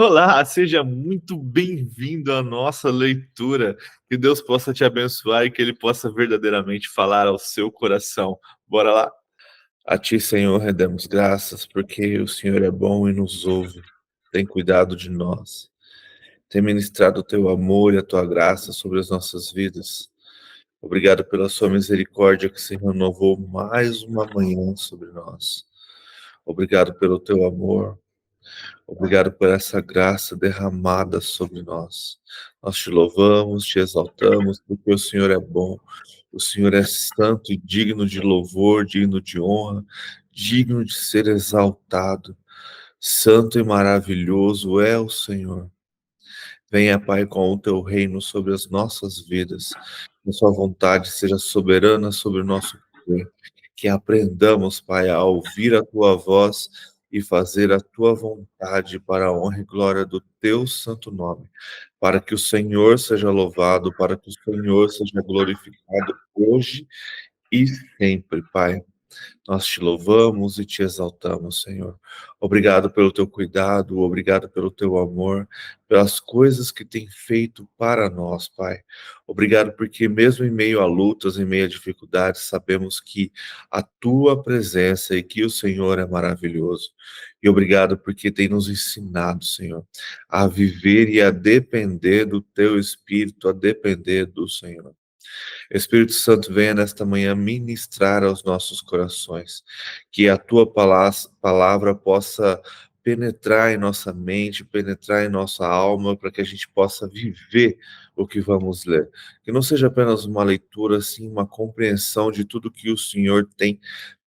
Olá, seja muito bem-vindo à nossa leitura. Que Deus possa te abençoar e que Ele possa verdadeiramente falar ao seu coração. Bora lá? A Ti, Senhor, rendemos graças, porque o Senhor é bom e nos ouve. Tem cuidado de nós. Tem ministrado o Teu amor e a Tua graça sobre as nossas vidas. Obrigado pela Sua misericórdia que se renovou mais uma manhã sobre nós. Obrigado pelo Teu amor. Obrigado por essa graça derramada sobre nós. Nós te louvamos, te exaltamos, porque o Senhor é bom, o Senhor é santo e digno de louvor, digno de honra, digno de ser exaltado. Santo e maravilhoso é o Senhor. Venha, Pai, com o teu reino sobre as nossas vidas. Que a sua vontade seja soberana sobre o nosso viver. Que aprendamos, Pai, a ouvir a tua voz e fazer a tua vontade para a honra e glória do teu santo nome. Para que o Senhor seja louvado, para que o Senhor seja glorificado hoje e sempre, Pai. Nós te louvamos e te exaltamos, Senhor. Obrigado pelo teu cuidado, obrigado pelo teu amor, pelas coisas que tem feito para nós, Pai. Obrigado porque mesmo em meio a lutas, em meio a dificuldades, sabemos que a tua presença e que o Senhor é maravilhoso. E obrigado porque tem nos ensinado, Senhor, a viver e a depender do teu Espírito, a depender do Senhor. Espírito Santo, venha nesta manhã ministrar aos nossos corações, que a tua palavra possa penetrar em nossa mente, penetrar em nossa alma, para que a gente possa viver o que vamos ler. Que não seja apenas uma leitura, sim, uma compreensão de tudo que o Senhor tem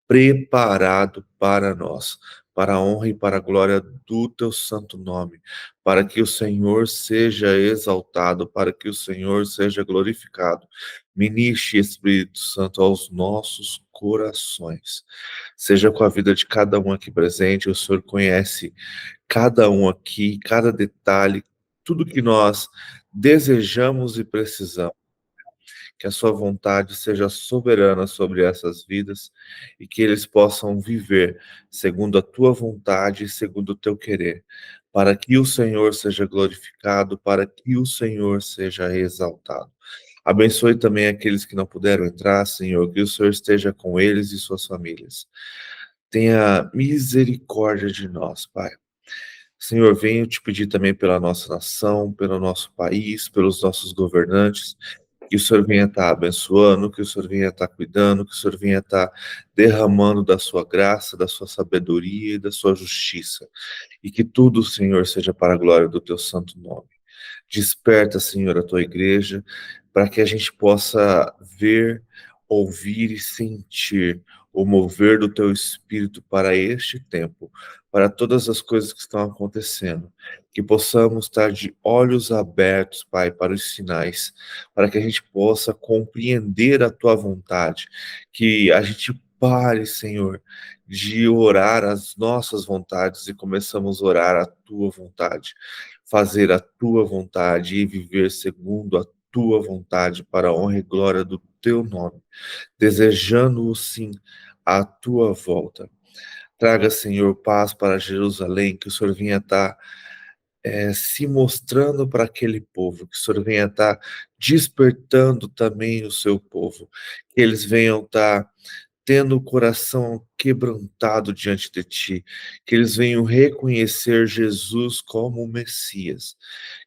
preparado para nós, para a honra e para a glória do teu santo nome, para que o Senhor seja exaltado, para que o Senhor seja glorificado. Ministre, Espírito Santo, aos nossos corações. Seja com a vida de cada um aqui presente, o Senhor conhece cada um aqui, cada detalhe, tudo que nós desejamos e precisamos. Que a sua vontade seja soberana sobre essas vidas e que eles possam viver segundo a tua vontade e segundo o teu querer, para que o Senhor seja glorificado, para que o Senhor seja exaltado. Abençoe também aqueles que não puderam entrar, Senhor, que o Senhor esteja com eles e suas famílias. Tenha misericórdia de nós, Pai. Senhor, venho te pedir também pela nossa nação, pelo nosso país, pelos nossos governantes, que o Senhor venha estar abençoando, que o Senhor venha estar cuidando, que o Senhor venha estar derramando da sua graça, da sua sabedoria e da sua justiça. E que tudo, Senhor, seja para a glória do teu santo nome. Desperta, Senhor, a tua igreja, para que a gente possa ver, ouvir e sentir o mover do teu espírito para este tempo, para todas as coisas que estão acontecendo. Que possamos estar de olhos abertos, Pai, para os sinais, para que a gente possa compreender a tua vontade, que a gente pare, Senhor, de orar as nossas vontades e começamos a orar a tua vontade, fazer a tua vontade e viver segundo a tua vontade para a honra e glória do teu nome, desejando sim a tua volta. Traga, Senhor, paz para Jerusalém, que o Senhor venha estar se mostrando para aquele povo, que o Senhor venha estar despertando também o seu povo, que eles venham estar tendo o coração quebrantado diante de ti, que eles venham reconhecer Jesus como o Messias,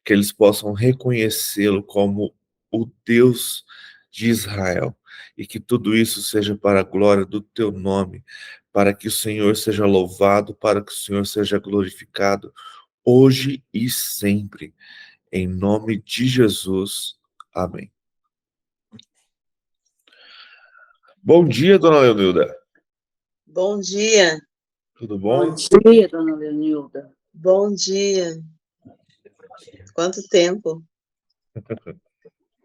que eles possam reconhecê-lo como o Deus de Israel, e que tudo isso seja para a glória do teu nome, para que o Senhor seja louvado, para que o Senhor seja glorificado, hoje e sempre, em nome de Jesus. Amém. Bom dia, dona Leonilda. Bom dia. Tudo bom? Bom dia, dona Leonilda. Bom dia. Quanto tempo?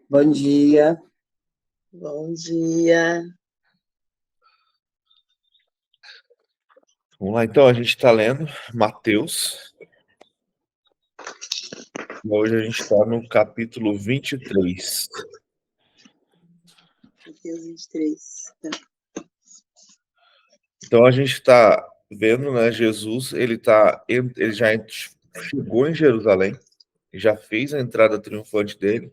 Bom dia. Bom dia. Vamos lá, então, a gente está lendo Mateus. Hoje a gente está no capítulo 23. Mateus 23. Então a gente está vendo, né, Jesus, ele já chegou em Jerusalém, já fez a entrada triunfante dele,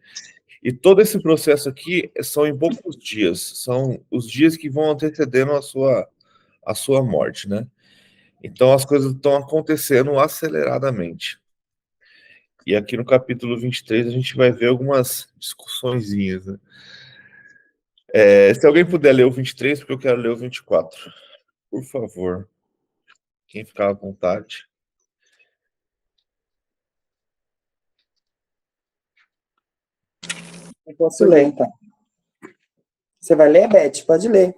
e todo esse processo aqui são em poucos dias, são os dias que vão antecedendo a sua morte, né? Então as coisas estão acontecendo aceleradamente. E aqui no capítulo 23 a gente vai ver algumas discussõezinhas, né? Se alguém puder ler o 23, porque eu quero ler o 24. Por favor. Quem ficar à vontade. Eu posso ler, então. Você vai ler, Beth? Pode ler.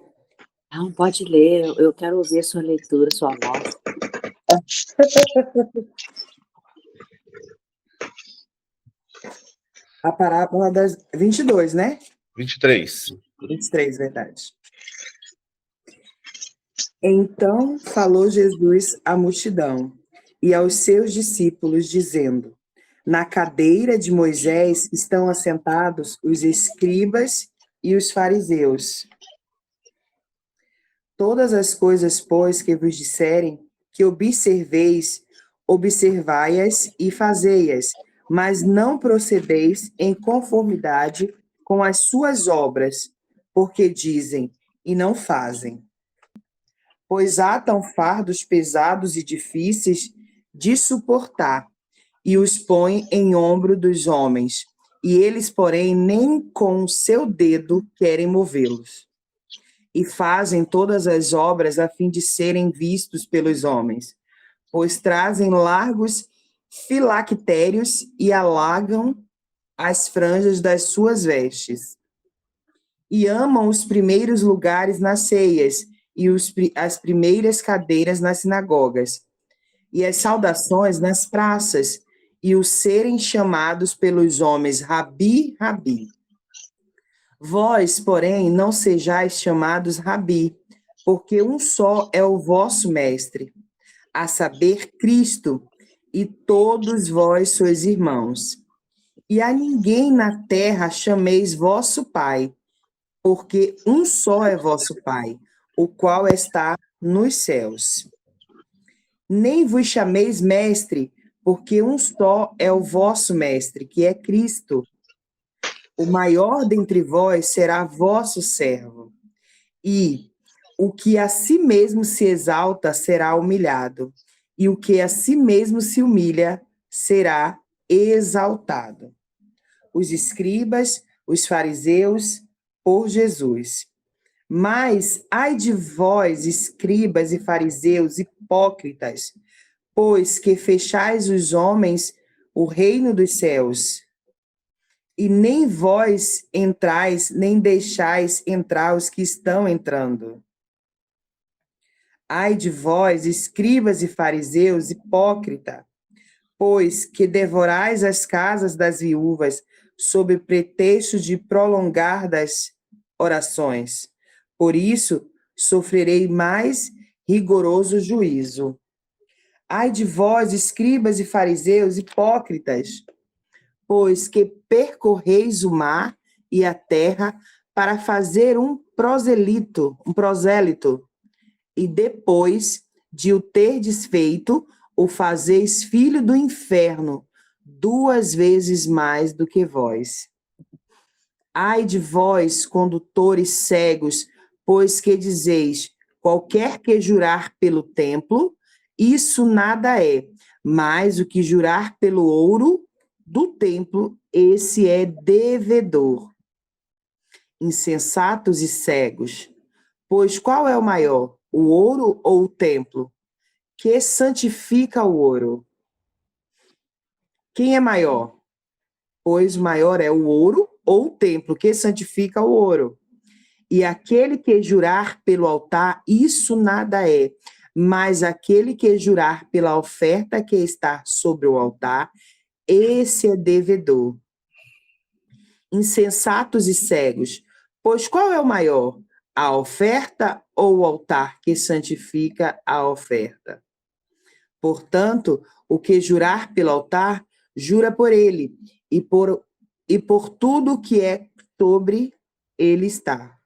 Não, pode ler. Eu quero ouvir a sua leitura, sua voz. A parábola das 22, né? 23. 23, verdade. Então falou Jesus à multidão e aos seus discípulos, dizendo: na cadeira de Moisés estão assentados os escribas e os fariseus. Todas as coisas, pois, que vos disserem que observeis, observai-as e fazei-as, mas não procedeis em conformidade com as suas obras, porque dizem e não fazem. Pois atam fardos pesados e difíceis de suportar, e os põem em ombro dos homens, e eles, porém, nem com o seu dedo querem movê-los. E fazem todas as obras a fim de serem vistos pelos homens, pois trazem largos filactérios e alagam as franjas das suas vestes. E amam os primeiros lugares nas ceias e as primeiras cadeiras nas sinagogas, e as saudações nas praças, e os serem chamados pelos homens Rabi, Rabi. Vós, porém, não sejais chamados Rabi, porque um só é o vosso mestre, a saber, Cristo, e todos vós sois irmãos. E a ninguém na terra chameis vosso Pai, porque um só é vosso Pai, o qual está nos céus. Nem vos chameis mestre, porque um só é o vosso mestre, que é Cristo. O maior dentre vós será vosso servo. E o que a si mesmo se exalta será humilhado, e o que a si mesmo se humilha será exaltado. Os escribas, os fariseus, por Jesus. Mas ai de vós, escribas e fariseus, hipócritas, pois que fechais os homens o reino dos céus, e nem vós entrais, nem deixais entrar os que estão entrando. Ai de vós, escribas e fariseus, hipócrita, pois que devorais as casas das viúvas, sob pretexto de prolongar das orações. Por isso, sofrerei mais rigoroso juízo. Ai de vós, escribas e fariseus, hipócritas, pois que percorreis o mar e a terra para fazer um prosélito, e depois de o terdes feito, o fazeis filho do inferno, 2 vezes mais do que vós. Ai de vós, condutores cegos, pois que dizeis, qualquer que jurar pelo templo, isso nada é, mas o que jurar pelo ouro do templo, esse é devedor. Insensatos e cegos, pois qual é o maior, o ouro ou o templo? Que santifica o ouro? Quem é maior? Pois o maior é o ouro ou o templo, que santifica o ouro. E aquele que jurar pelo altar, isso nada é, mas aquele que jurar pela oferta que está sobre o altar, esse é devedor. Insensatos e cegos, pois qual é o maior, a oferta ou o altar que santifica a oferta? Portanto, o que jurar pelo altar, jura por ele, e por tudo que é sobre ele está.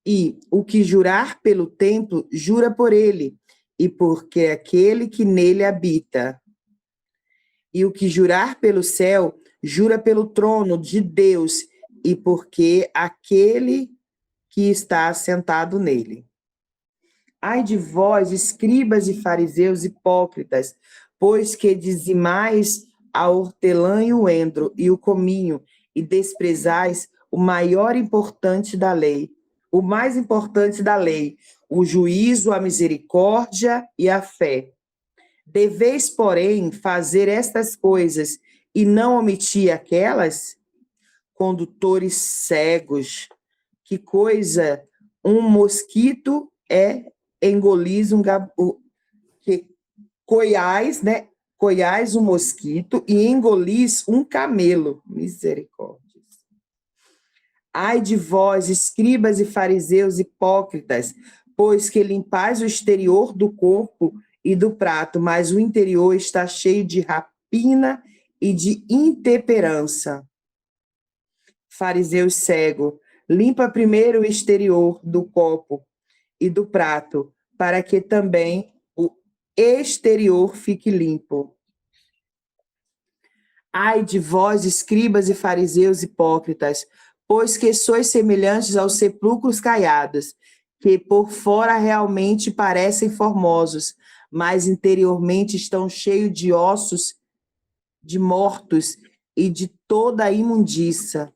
E o que jurar pelo templo, jura por ele, e porque aquele que nele habita. E o que jurar pelo céu, jura pelo trono de Deus, e porque aquele que está assentado nele. Ai de vós, escribas e fariseus hipócritas, pois que dizimais a hortelã e o endro e o cominho, e desprezais o maior importante da lei, o mais importante da lei, o juízo, a misericórdia e a fé. Deveis, porém, fazer estas coisas e não omitir aquelas? Condutores cegos, que coisa um mosquito engolis que coiais, né? Coiais um mosquito e engolis um camelo. Misericórdia. Ai de vós, escribas e fariseus hipócritas, pois que limpais o exterior do corpo e do prato, mas o interior está cheio de rapina e de intemperança. Fariseu cego, limpa primeiro o exterior do copo e do prato, para que também o exterior fique limpo. Ai de vós, escribas e fariseus hipócritas, pois que sois semelhantes aos sepulcros caiados, que por fora realmente parecem formosos, mas interiormente estão cheios de ossos de mortos e de toda a imundícia.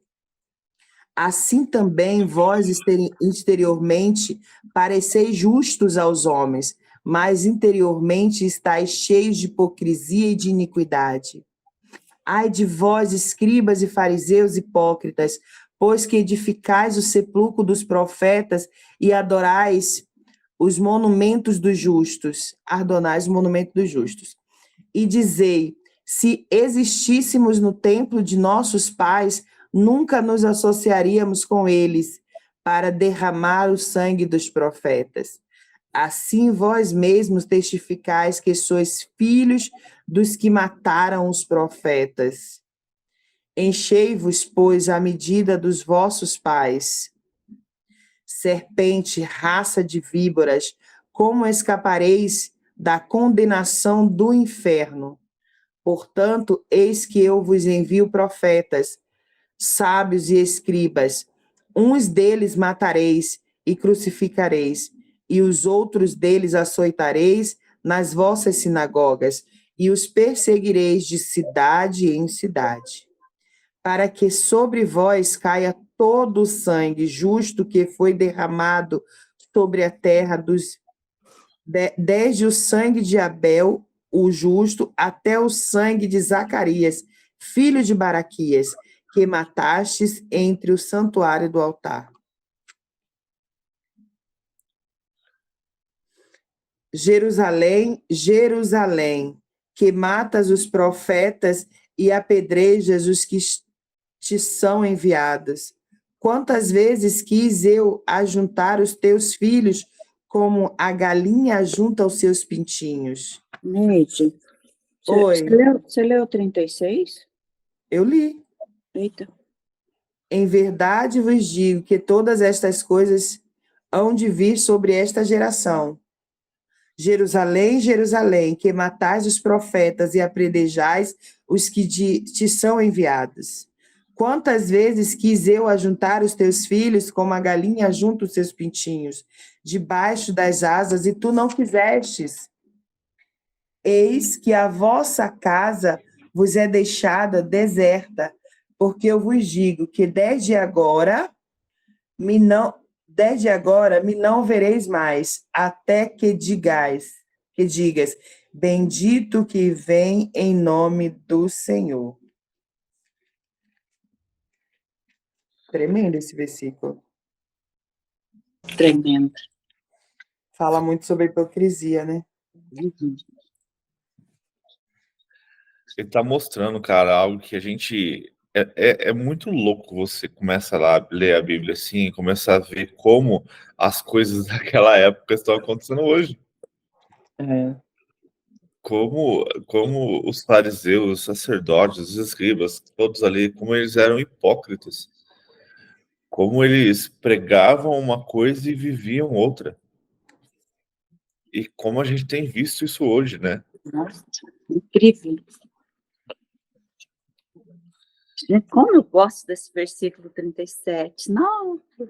Assim também vós exteriormente pareceis justos aos homens, mas interiormente estáis cheios de hipocrisia e de iniquidade. Ai de vós, escribas e fariseus hipócritas, pois que edificais o sepulcro dos profetas e adorais os monumentos dos justos, ardonais o monumento dos justos. E dizei, se existíssemos no templo de nossos pais, nunca nos associaríamos com eles para derramar o sangue dos profetas. Assim vós mesmos testificais que sois filhos dos que mataram os profetas. Enchei-vos, pois, a medida dos vossos pais. Serpente, raça de víboras, como escapareis da condenação do inferno? Portanto, eis que eu vos envio profetas, sábios e escribas. Uns deles matareis e crucificareis, e os outros deles açoitareis nas vossas sinagogas, e os perseguireis de cidade em cidade, para que sobre vós caia todo o sangue justo que foi derramado sobre a terra, desde o sangue de Abel, o justo, até o sangue de Zacarias, filho de Baraquias, que matastes entre o santuário do altar. Jerusalém, Jerusalém, que matas os profetas e apedrejas os que te são enviados. Quantas vezes quis eu ajuntar os teus filhos como a galinha ajunta os seus pintinhos? Neide, Oi. Você leu 36? Eu li. Eita. Em verdade vos digo que todas estas coisas hão de vir sobre esta geração. Jerusalém, Jerusalém, que matais os profetas e apredejais os que te são enviados. Quantas vezes quis eu ajuntar os teus filhos como a galinha ajunta os seus pintinhos, debaixo das asas, e tu não quisestes? Eis que a vossa casa vos é deixada deserta, porque eu vos digo que desde agora me não vereis mais, até que digas, bendito que vem em nome do Senhor. Tremendo esse versículo. Tremendo. Fala muito sobre hipocrisia, né? Uhum. Ele tá mostrando, cara, algo que a gente... É muito louco você começa a ler a Bíblia assim e começar a ver como as coisas daquela época estão acontecendo hoje. É. Como os fariseus, os sacerdotes, os escribas, todos ali, como eles eram hipócritas. Como eles pregavam uma coisa e viviam outra. E como a gente tem visto isso hoje, né? Nossa, incrível. Gente, como eu gosto desse versículo 37. Nossa.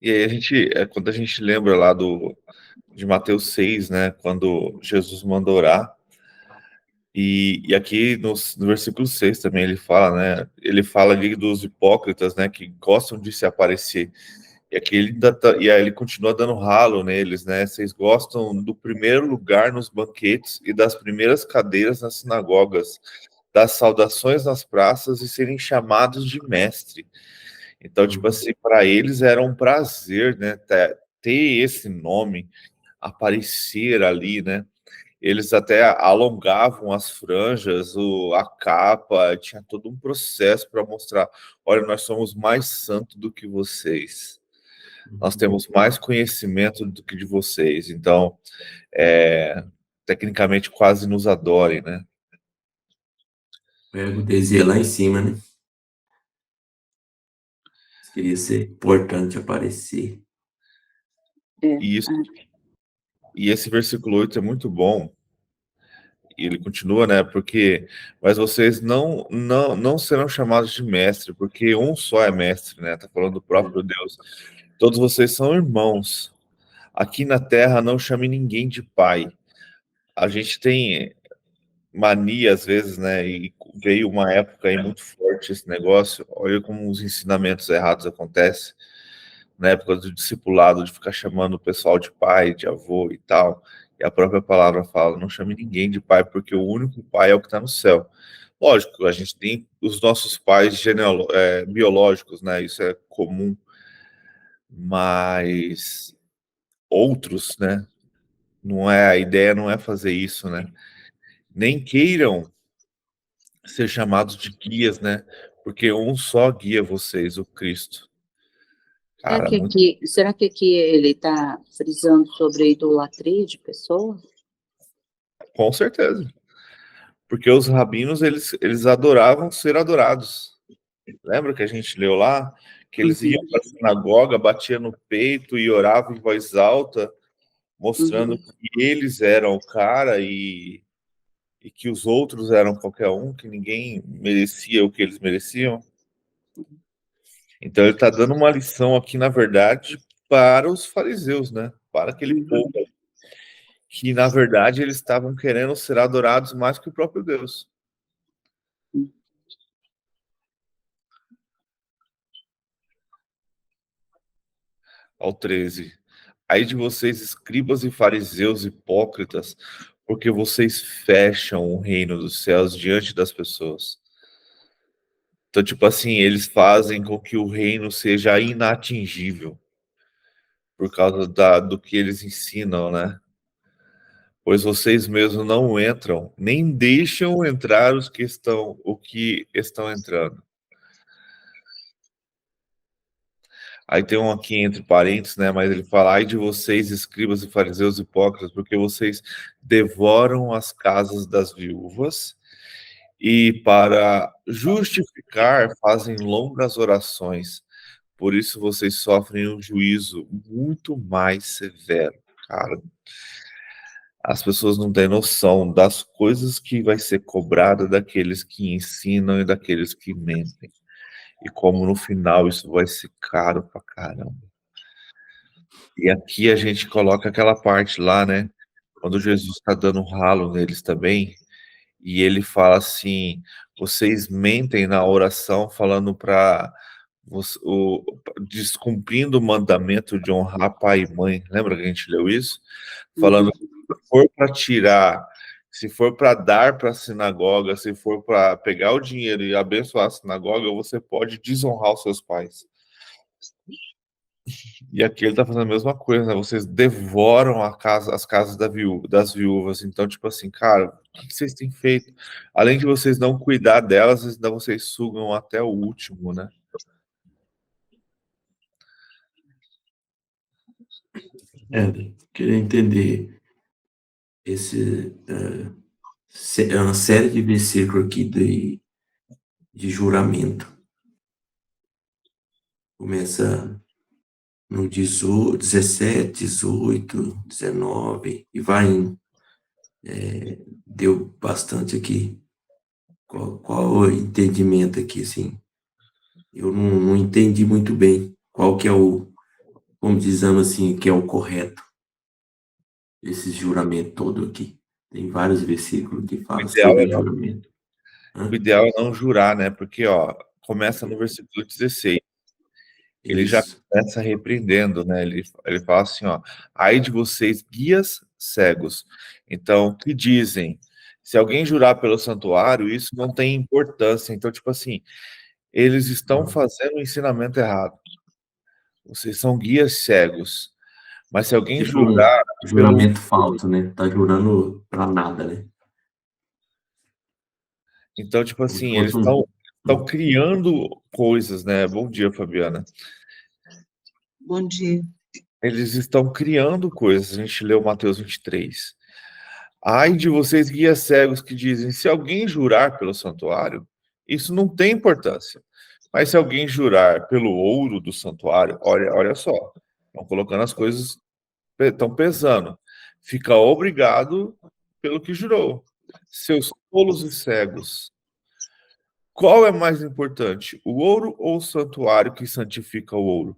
E aí quando a gente lembra lá de Mateus 6, né, quando Jesus manda orar, e aqui no versículo 6 também ele fala, né, ele fala ali dos hipócritas, né, que gostam de se aparecer. E aqui e aí ele continua dando ralo neles, né? Vocês gostam do primeiro lugar nos banquetes e das primeiras cadeiras nas sinagogas, das saudações nas praças e serem chamados de mestre. Então, tipo assim, para eles era um prazer, né, ter esse nome, aparecer ali, né? Eles até alongavam as franjas, a capa, tinha todo um processo para mostrar: olha, nós somos mais santos do que vocês. Nós temos mais conhecimento do que de vocês. Então, tecnicamente, quase nos adorem, né? O ego deles ia lá em cima, né? Queria ser importante aparecer. E esse versículo 8 é muito bom. E ele continua, né? Mas vocês não serão chamados de mestre, porque um só é mestre, né? Tá falando do próprio Deus. Todos vocês são irmãos. Aqui na terra não chame ninguém de pai. A gente tem mania às vezes, né? E veio uma época aí muito forte esse negócio. Olha como os ensinamentos errados acontecem na época do discipulado, de ficar chamando o pessoal de pai, de avô e tal. E a própria palavra fala: não chame ninguém de pai, porque o único pai é o que está no céu. Lógico, a gente tem os nossos pais biológicos, né? Isso é comum, mas outros, né? A ideia não é fazer isso, né? Nem queiram ser chamados de guias, né? Porque um só guia vocês, o Cristo. Cara, Será que aqui ele está frisando sobre a idolatria de pessoas? com certeza. Porque os rabinos, eles adoravam ser adorados. Lembra que a gente leu lá? Que eles iam para a sinagoga, batiam no peito e oravam em voz alta, mostrando que eles eram o cara e que os outros eram qualquer um, que ninguém merecia o que eles mereciam. Então ele está dando uma lição aqui, na verdade, para os fariseus, né? Para aquele povo que, na verdade, eles estavam querendo ser adorados mais que o próprio Deus. Ao 13. Aí de vocês, escribas e fariseus hipócritas, porque vocês fecham o reino dos céus diante das pessoas. Então, tipo assim, eles fazem com que o reino seja inatingível por causa do que eles ensinam, né? Pois vocês mesmos não entram, nem deixam entrar o que estão entrando. Aí tem um aqui entre parênteses, né? Mas ele fala: ai de vocês, escribas e fariseus hipócritas, porque vocês devoram as casas das viúvas e, para justificar, fazem longas orações. Por isso vocês sofrem um juízo muito mais severo. Cara, as pessoas não têm noção das coisas que vai ser cobrada daqueles que ensinam e daqueles que mentem. E como no final isso vai ser caro pra caramba. E aqui a gente coloca aquela parte lá, né? Quando Jesus está dando um ralo neles também, e ele fala assim: vocês mentem na oração, falando para descumprindo o mandamento de honrar pai e mãe. Lembra que a gente leu isso? Falando que se for para tirar, se for para dar para a sinagoga, se for para pegar o dinheiro e abençoar a sinagoga, você pode desonrar os seus pais. E aqui ele tá fazendo a mesma coisa, né? Vocês devoram as casas das viúvas. Então, tipo assim, cara, o que vocês têm feito? Além de vocês não cuidar delas, ainda vocês sugam até o último, né? Queria entender é uma série de versículos aqui de juramento. Começa no 18, 17, 18, 19, e vai indo. Deu bastante aqui. Qual o entendimento aqui, assim? Eu não entendi muito bem qual que é como dizemos assim, que é o correto, esse juramento todo aqui. Tem vários versículos que O falam ideal sobre é não, juramento. o ideal é não jurar, né? Porque, ó, começa no versículo 16. Ele já Isso. começa repreendendo, né? Ele fala assim, ó, ai de vocês, guias cegos. Então, o que dizem? Se alguém jurar pelo santuário, isso não tem importância. Então, tipo assim, eles estão fazendo o ensinamento errado. Vocês são guias cegos. Mas se alguém Tipo um jurar pelo... juramento falso, né? Tá jurando para nada, né? Então, tipo Como se assim, eles fosse estão criando coisas, né? Bom dia, Fabiana. Bom dia. Eles estão criando coisas. A gente leu Mateus 23. Ai de vocês, guias cegos, que dizem: se alguém jurar pelo santuário, isso não tem importância. Mas se alguém jurar pelo ouro do santuário, olha só, estão colocando as coisas, estão pesando. Fica obrigado pelo que jurou. Seus tolos e cegos. Qual é mais importante, o ouro ou o santuário que santifica o ouro?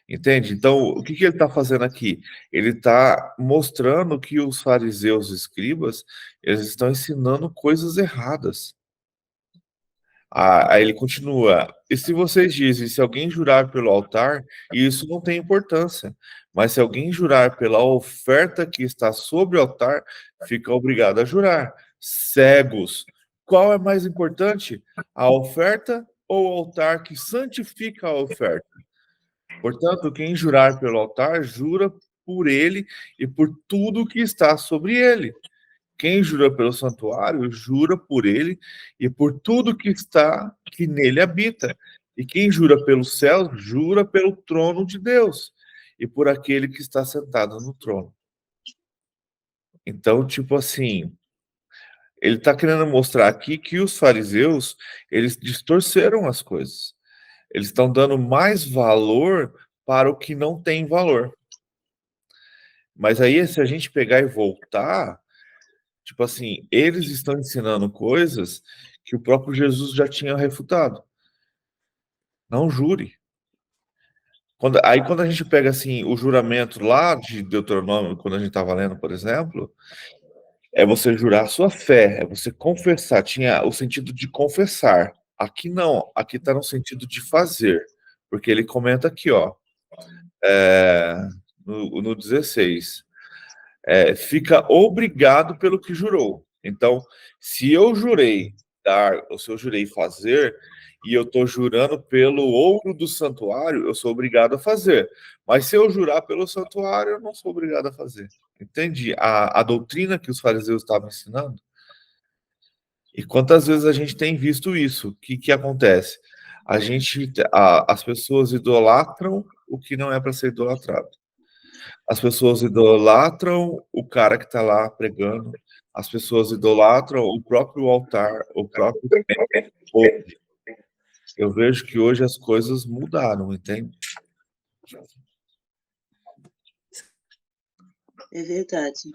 Entende? Então, o que ele está fazendo aqui? Ele está mostrando que os fariseus e escribas, eles estão ensinando coisas erradas. Aí ele continua, e se vocês dizem, se alguém jurar pelo altar, isso não tem importância, mas se alguém jurar pela oferta que está sobre o altar, fica obrigado a jurar. Cegos, qual é mais importante, a oferta ou o altar que santifica a oferta? Portanto, quem jurar pelo altar, jura por ele e por tudo que está sobre ele. Quem jura pelo santuário, jura por ele e por tudo que nele habita. E quem jura pelos céus, jura pelo trono de Deus e por aquele que está sentado no trono. Então, tipo assim, ele está querendo mostrar aqui que os fariseus, eles distorceram as coisas. Eles estão dando mais valor para o que não tem valor. Mas aí, se a gente pegar e voltar, tipo assim, eles estão ensinando coisas que o próprio Jesus já tinha refutado. Não jure. Quando a gente pega assim o juramento lá de Deuteronômio, quando a gente estava lendo, por exemplo, é você jurar a sua fé, é você confessar. Tinha o sentido de confessar. Aqui não, aqui está no sentido de fazer. Porque ele comenta aqui, ó, no 16. Fica obrigado pelo que jurou. Então, se eu jurei dar, ou se eu jurei fazer, e eu estou jurando pelo ouro do santuário, eu sou obrigado a fazer. Mas se eu jurar pelo santuário, eu não sou obrigado a fazer. Entende? A doutrina que os fariseus estavam ensinando. E quantas vezes a gente tem visto isso? O que acontece? As pessoas idolatram o que não é para ser idolatrado. As pessoas idolatram o cara que está lá pregando. As pessoas idolatram o próprio altar, o próprio templo. Eu vejo que hoje as coisas mudaram, entende? É verdade.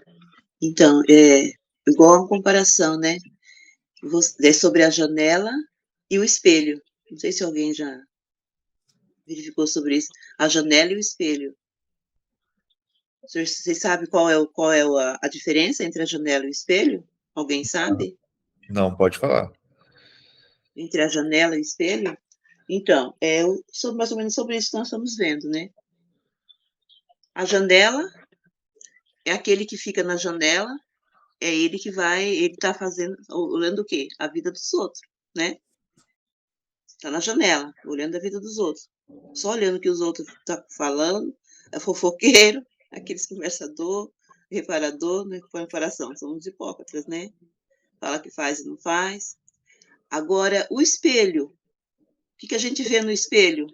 Então, igual uma comparação, né? É sobre a janela e o espelho. Não sei se alguém já verificou sobre isso. A janela e o espelho. Vocês sabem qual é a diferença entre a janela e o espelho? Alguém sabe? Não, pode falar. Entre a janela e o espelho? Então, mais ou menos sobre isso que nós estamos vendo, né? A janela é aquele que fica na janela, é ele que ele está olhando o quê? A vida dos outros, né? Está na janela, olhando a vida dos outros. Só olhando o que os outros estão falando, é fofoqueiro, aqueles conversador, reparador, não é comparação, são os hipócritas, né? Fala que faz e não faz. Agora, o espelho. O que a gente vê no espelho?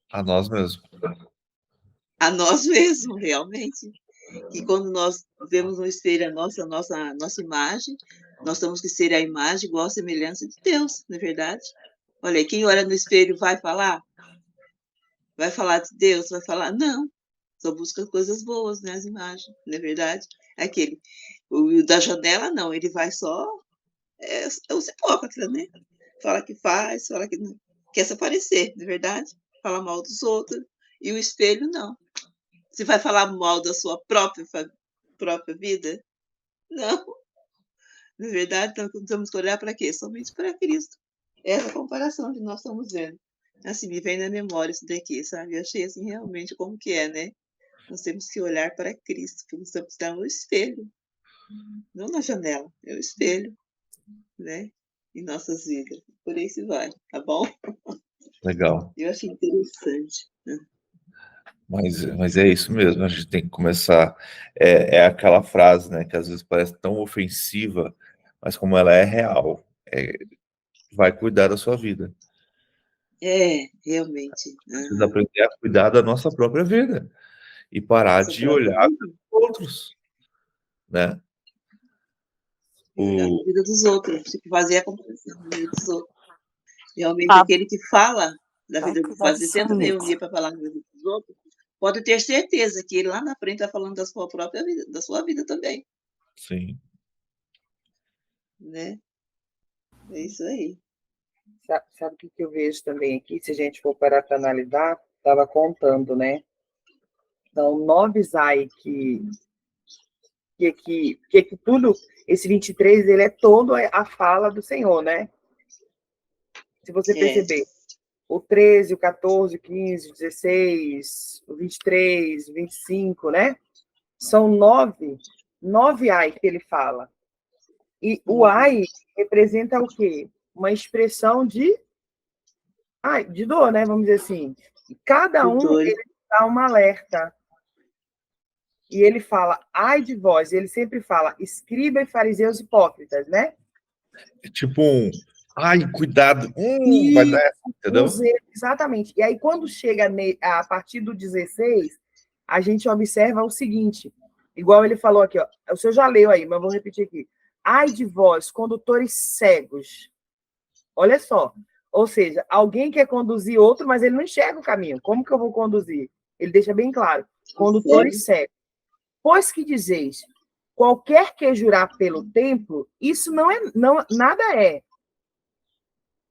A nós mesmos. A nós mesmos, realmente. Que quando nós vemos no espelho a nossa imagem, nós temos que ser a imagem igual a semelhança de Deus, não é verdade? Olha, quem olha no espelho vai falar? Vai falar de Deus? Vai falar, não. Só busca coisas boas, né? As imagens, não é verdade? Aquele. O da janela, não. Ele vai só. É os hipócritas, né? Fala que faz, fala que não. Quer se aparecer, não é verdade? Fala mal dos outros. E o espelho, não. Você vai falar mal da sua própria vida? Não. Na verdade, então, temos que olhar para quê? Somente para Cristo. Essa comparação que nós estamos vendo. Assim, me vem na memória isso daqui, sabe? Eu achei assim, realmente, como que é, né? Nós temos que olhar para Cristo, porque nós temos que estar no espelho. Não na janela, é o espelho, né? Em nossas vidas. Por aí se vai, tá bom? Legal. Eu achei interessante. Mas é isso mesmo, a gente tem que começar. É aquela frase, né, que às vezes parece tão ofensiva, mas como ela é real, vai cuidar da sua vida. Realmente. Precisa aprender a cuidar da nossa própria vida e parar Nossa de própria olhar vida. para os outros, né? E olhar O, para a vida dos outros, tipo, fazer a comparação na vida dos outros. Realmente, Tá. aquele que fala da Vai vida, cuidar do tenta ter um seu dia para falar da vida dos outros, pode ter certeza que ele lá na frente está falando da sua própria vida, da sua vida também, sim, né? É isso aí. Sabe o que eu vejo também aqui? Se a gente for parar para analisar, estava contando, né? São 9 zai que tudo, esse 23, ele é todo a fala do Senhor, né? Se você perceber, o 13, o 14, o 15, o 16, o 23, o 25, né? São 9 ai que ele fala. E o ai representa o quê? Uma expressão de dor, né? Vamos dizer assim. E cada um, ele dá uma alerta. E ele fala, ai de vós. E ele sempre fala, escriba e fariseus hipócritas, né? é tipo ai, cuidado, vai dar essa, entendeu? Exatamente. E aí, quando chega a partir do 16, a gente observa o seguinte, igual ele falou aqui, ó, o senhor já leu aí, mas eu vou repetir aqui. Ai de vós, condutores cegos. Olha só. Ou seja, alguém quer conduzir outro, mas ele não enxerga o caminho. Como que eu vou conduzir? Ele deixa bem claro. Condutores cegos. Pois que dizeis, qualquer que jurar pelo templo, isso nada é.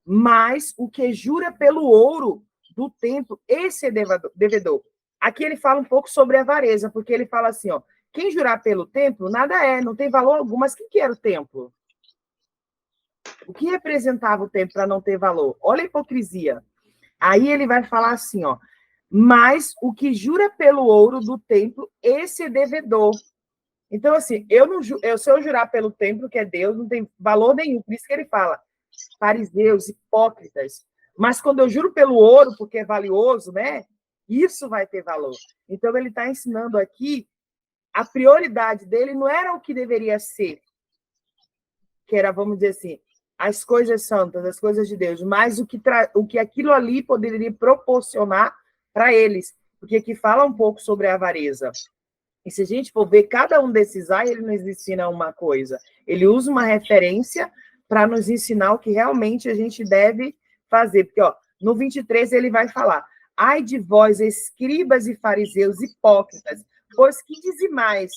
Mas o que jura pelo ouro do templo, esse é devedor. Aqui ele fala um pouco sobre a avareza, porque ele fala assim, ó, quem jurar pelo templo, nada é, não tem valor algum, mas quem que era o templo? O que representava o templo para não ter valor? Olha a hipocrisia. Aí ele vai falar assim, ó, mas o que jura pelo ouro do templo, esse é devedor. Então, assim, se eu jurar pelo templo, que é Deus, não tem valor nenhum. Por isso que ele fala, fariseus, hipócritas. Mas quando eu juro pelo ouro, porque é valioso, né? Isso vai ter valor. Então, ele está ensinando aqui, a prioridade dele não era o que deveria ser, que era, vamos dizer assim, as coisas santas, as coisas de Deus, mas o que aquilo ali poderia proporcionar para eles. Porque aqui fala um pouco sobre a avareza. E se a gente for ver cada um desses ele nos ensina uma coisa. Ele usa uma referência para nos ensinar o que realmente a gente deve fazer. Porque, ó, no 23 ele vai falar, ai de vós, escribas e fariseus hipócritas, pois que dizimais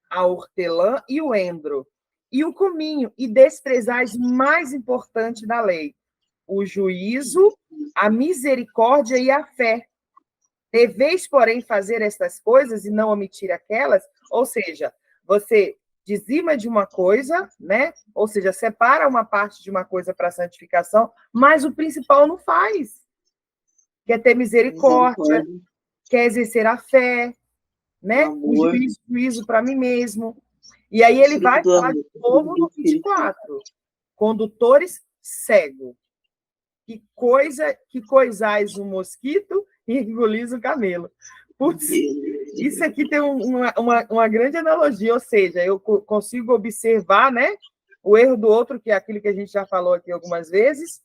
a hortelã e o endro, e o cominho, e desprezais o mais importante da lei, o juízo, a misericórdia e a fé. Deveis, porém, fazer estas coisas e não omitir aquelas, ou seja, você dizima de uma coisa, né? Ou seja, separa uma parte de uma coisa para a santificação, mas o principal não faz. Quer ter misericórdia, quer exercer a fé, né? O juízo para mim mesmo. E aí ele vai falar de novo no 24. Condutores cegos. Que coisais um mosquito e engolis o camelo. Putz, isso aqui tem uma grande analogia, ou seja, eu consigo observar, né, o erro do outro, que é aquilo que a gente já falou aqui algumas vezes,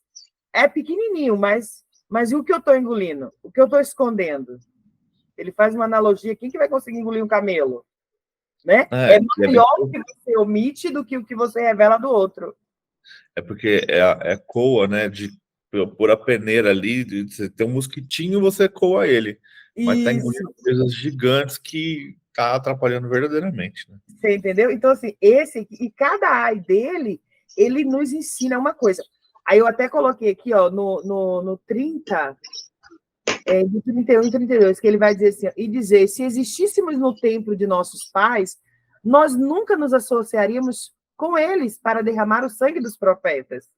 é pequenininho, mas e o que eu estou engolindo? O que eu estou escondendo? Ele faz uma analogia, quem que vai conseguir engolir um camelo? Né? É maior o que você omite do que o que você revela do outro. É porque é a coa, né, de por a peneira ali, você tem um mosquitinho, você coa ele. Mas tá engolindo coisas gigantes que tá atrapalhando verdadeiramente, né? Você entendeu? Então, assim, e cada ai dele, ele nos ensina uma coisa. Aí eu até coloquei aqui, ó, no 30, de 31 e 32, que ele vai dizer assim, e dizer, se existíssemos no templo de nossos pais, nós nunca nos associaríamos com eles para derramar o sangue dos profetas.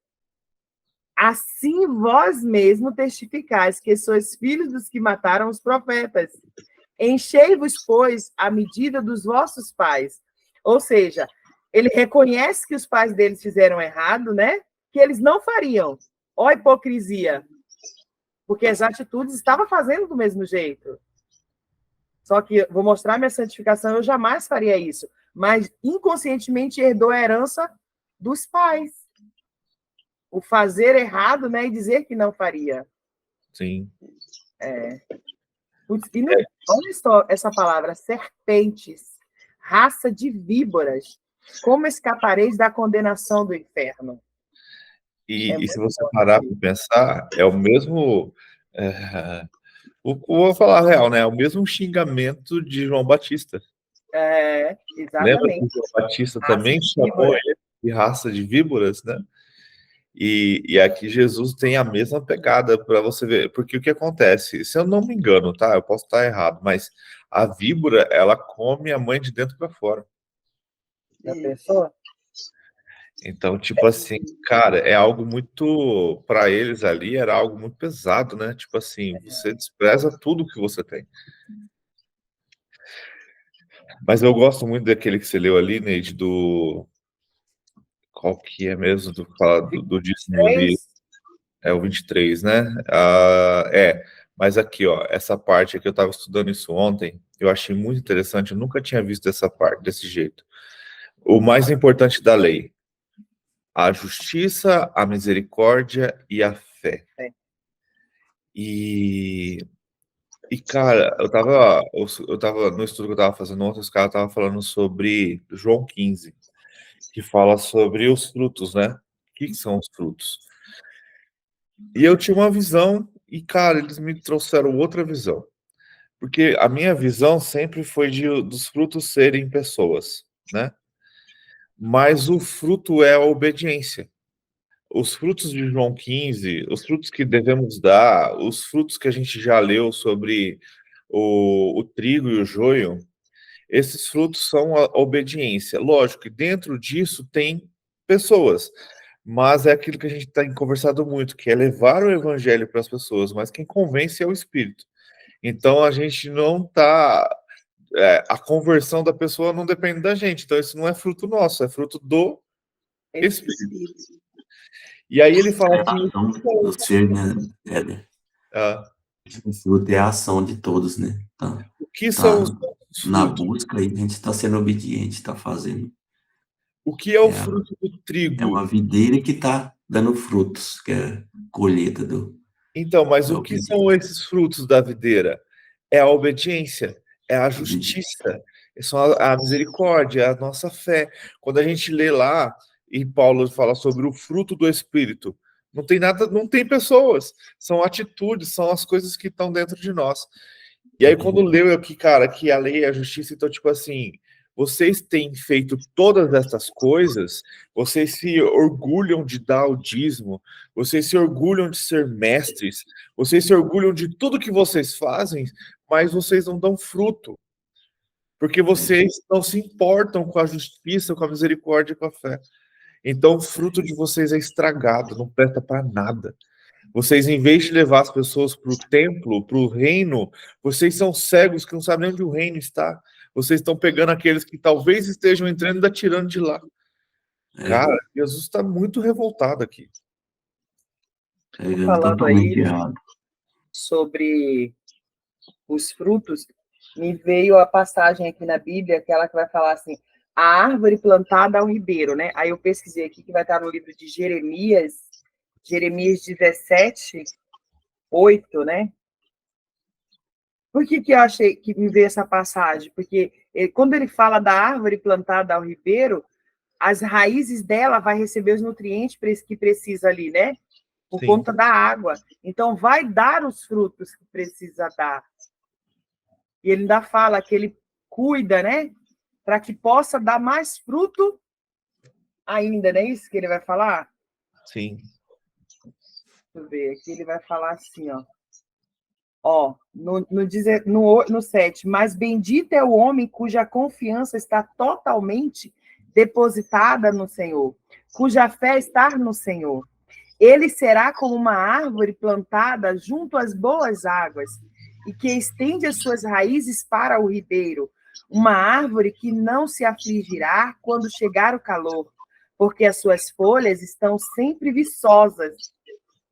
Assim vós mesmo testificais que sois filhos dos que mataram os profetas. Enchei-vos, pois, a medida dos vossos pais. Ou seja, ele reconhece que os pais deles fizeram errado, né? Que eles não fariam. Ó a hipocrisia. Porque as atitudes estavam fazendo do mesmo jeito. Só que vou mostrar minha santificação, eu jamais faria isso. Mas inconscientemente herdou a herança dos pais. O fazer errado, né? E dizer que não faria. Sim. E não, olha só essa palavra, serpentes, raça de víboras, como escapareis da condenação do inferno? E se você parar para pensar, é o mesmo. Vou falar a real, né? É o mesmo xingamento de João Batista. Lembra que Exatamente. João Batista Raça também de chamou víbora. ele de raça de víboras, né? E aqui Jesus tem a mesma pegada para você ver, porque o que acontece? Se eu não me engano, tá? Eu posso estar errado, mas a víbora, ela come a mãe de dentro para fora. Já pensou? Então, tipo assim, cara, é algo muito, para eles ali, era algo muito pesado, né? Tipo assim, você despreza tudo que você tem. Mas eu gosto muito daquele que você leu ali, Neide, qual que é mesmo? Do dízimo ali. É o 23, né? Mas aqui, ó, essa parte aqui, eu estava estudando isso ontem, eu achei muito interessante, eu nunca tinha visto essa parte desse jeito. O mais importante da lei: a justiça, a misericórdia e a fé. E cara, eu tava no estudo que eu tava fazendo ontem, os caras estavam falando sobre João 15, que fala sobre os frutos, né? O que são os frutos? E eu tinha uma visão, e, cara, eles me trouxeram outra visão. Porque a minha visão sempre foi dos frutos serem pessoas, né? Mas o fruto é a obediência. Os frutos de João 15, os frutos que devemos dar, os frutos que a gente já leu sobre o trigo e o joio, esses frutos são a obediência. Lógico que dentro disso tem pessoas, mas é aquilo que a gente tem conversado muito, que é levar o evangelho para as pessoas, mas quem convence é o Espírito. Então a gente não está. A conversão da pessoa não depende da gente, então isso não é fruto nosso, é fruto do Espírito. E aí ele fala assim. Do ser, né, Éder? O fruto é a ação de todos, né? O que são os na frutos? busca, e a gente está sendo obediente, está fazendo. O que é o fruto do trigo? É uma videira que está dando frutos, que é a colheita do. Então, mas o que são esses frutos da videira? É a obediência, é a justiça, são a misericórdia, é a nossa fé. Quando a gente lê lá, e Paulo fala sobre o fruto do Espírito, não tem nada, não tem pessoas, são atitudes, são as coisas que estão dentro de nós. E aí, quando leu aqui, cara, que a lei é a justiça, então, tipo assim, vocês têm feito todas essas coisas, vocês se orgulham de dar o dízimo, vocês se orgulham de ser mestres, vocês se orgulham de tudo que vocês fazem, mas vocês não dão fruto. Porque vocês não se importam com a justiça, com a misericórdia e com a fé. Então, o fruto de vocês é estragado, não presta para nada. Vocês, em vez de levar as pessoas para o templo, para o reino, vocês são cegos que não sabem nem onde o reino está. Vocês estão pegando aqueles que talvez estejam entrando e ainda tirando de lá. Cara, Jesus está muito revoltado aqui. Falando aí sobre os frutos, me veio a passagem aqui na Bíblia, aquela que vai falar assim, a árvore plantada ao ribeiro, né? Aí eu pesquisei aqui que vai estar no livro de Jeremias 17, 8, né? Por que eu achei que me veio essa passagem? Porque quando ele fala da árvore plantada ao ribeiro, as raízes dela vai receber os nutrientes que precisa ali, né? por Sim. conta da água. Então, vai dar os frutos que precisa dar. E ele ainda fala que ele cuida, né? Para que possa dar mais fruto ainda, não é isso que ele vai falar? Sim. Deixa eu ver, aqui ele vai falar assim, ó. Ó, no 7, mas bendito é o homem cuja confiança está totalmente depositada no Senhor, cuja fé está no Senhor. Ele será como uma árvore plantada junto às boas águas e que estende as suas raízes para o ribeiro, uma árvore que não se afligirá quando chegar o calor, porque as suas folhas estão sempre viçosas.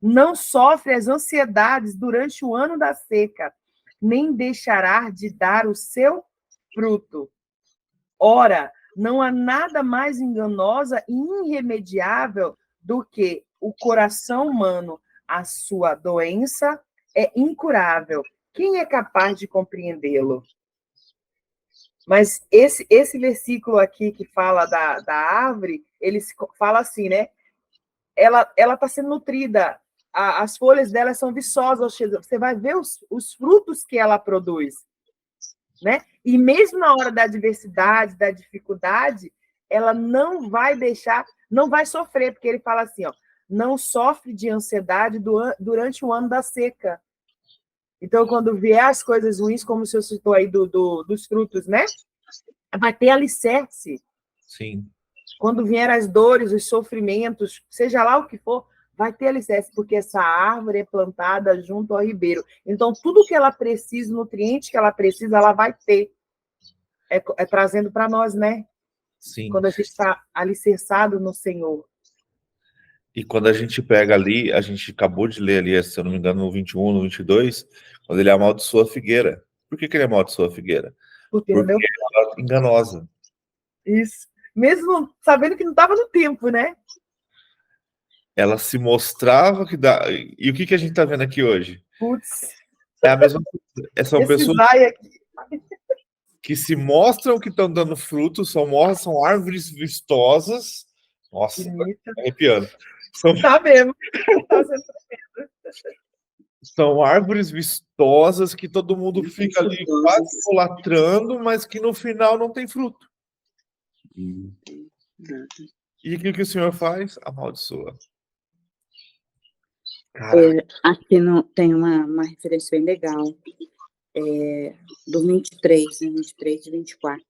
Não sofre as ansiedades durante o ano da seca, nem deixará de dar o seu fruto. Ora, não há nada mais enganosa e irremediável do que o coração humano. A sua doença é incurável. Quem é capaz de compreendê-lo? Mas esse versículo aqui que fala da árvore, ele fala assim, né? Ela está sendo nutrida, as folhas dela são viçosas, ou seja, você vai ver os frutos que ela produz, né? E mesmo na hora da adversidade, da dificuldade, ela não vai deixar, não vai sofrer, porque ele fala assim, ó, não sofre de ansiedade durante o ano da seca. Então, quando vier as coisas ruins, como o senhor citou aí dos frutos, né? Vai ter alicerce. Sim. Quando vier as dores, os sofrimentos, seja lá o que for, vai ter alicerce, porque essa árvore é plantada junto ao ribeiro. Então, tudo que ela precisa, o nutriente que ela precisa, ela vai ter. É trazendo para nós, né? Sim. Quando a gente está alicerçado no Senhor. E quando a gente pega ali, a gente acabou de ler ali, se eu não me engano, no 21, no 22, quando ele amaldiçoa a figueira. Por que ele amaldiçoa a figueira? Porque Porque não deu ela é enganosa. isso. Mesmo sabendo que não estava no tempo, né? Ela se mostrava que dá. E o que a gente está vendo aqui hoje? Putz, É a mesma coisa. São esse pessoas Zay aqui. que se mostram que estão dando frutos, são árvores vistosas. Nossa, tá Bonita. arrepiando. São, Tá mesmo. Tá sendo... são árvores vistosas que todo mundo fica ali quase idolatrando, mas que no final não tem fruto. E o que o Senhor faz? Amaldiçoa. Aqui tem uma referência bem legal, do 23, né, 23 e 24.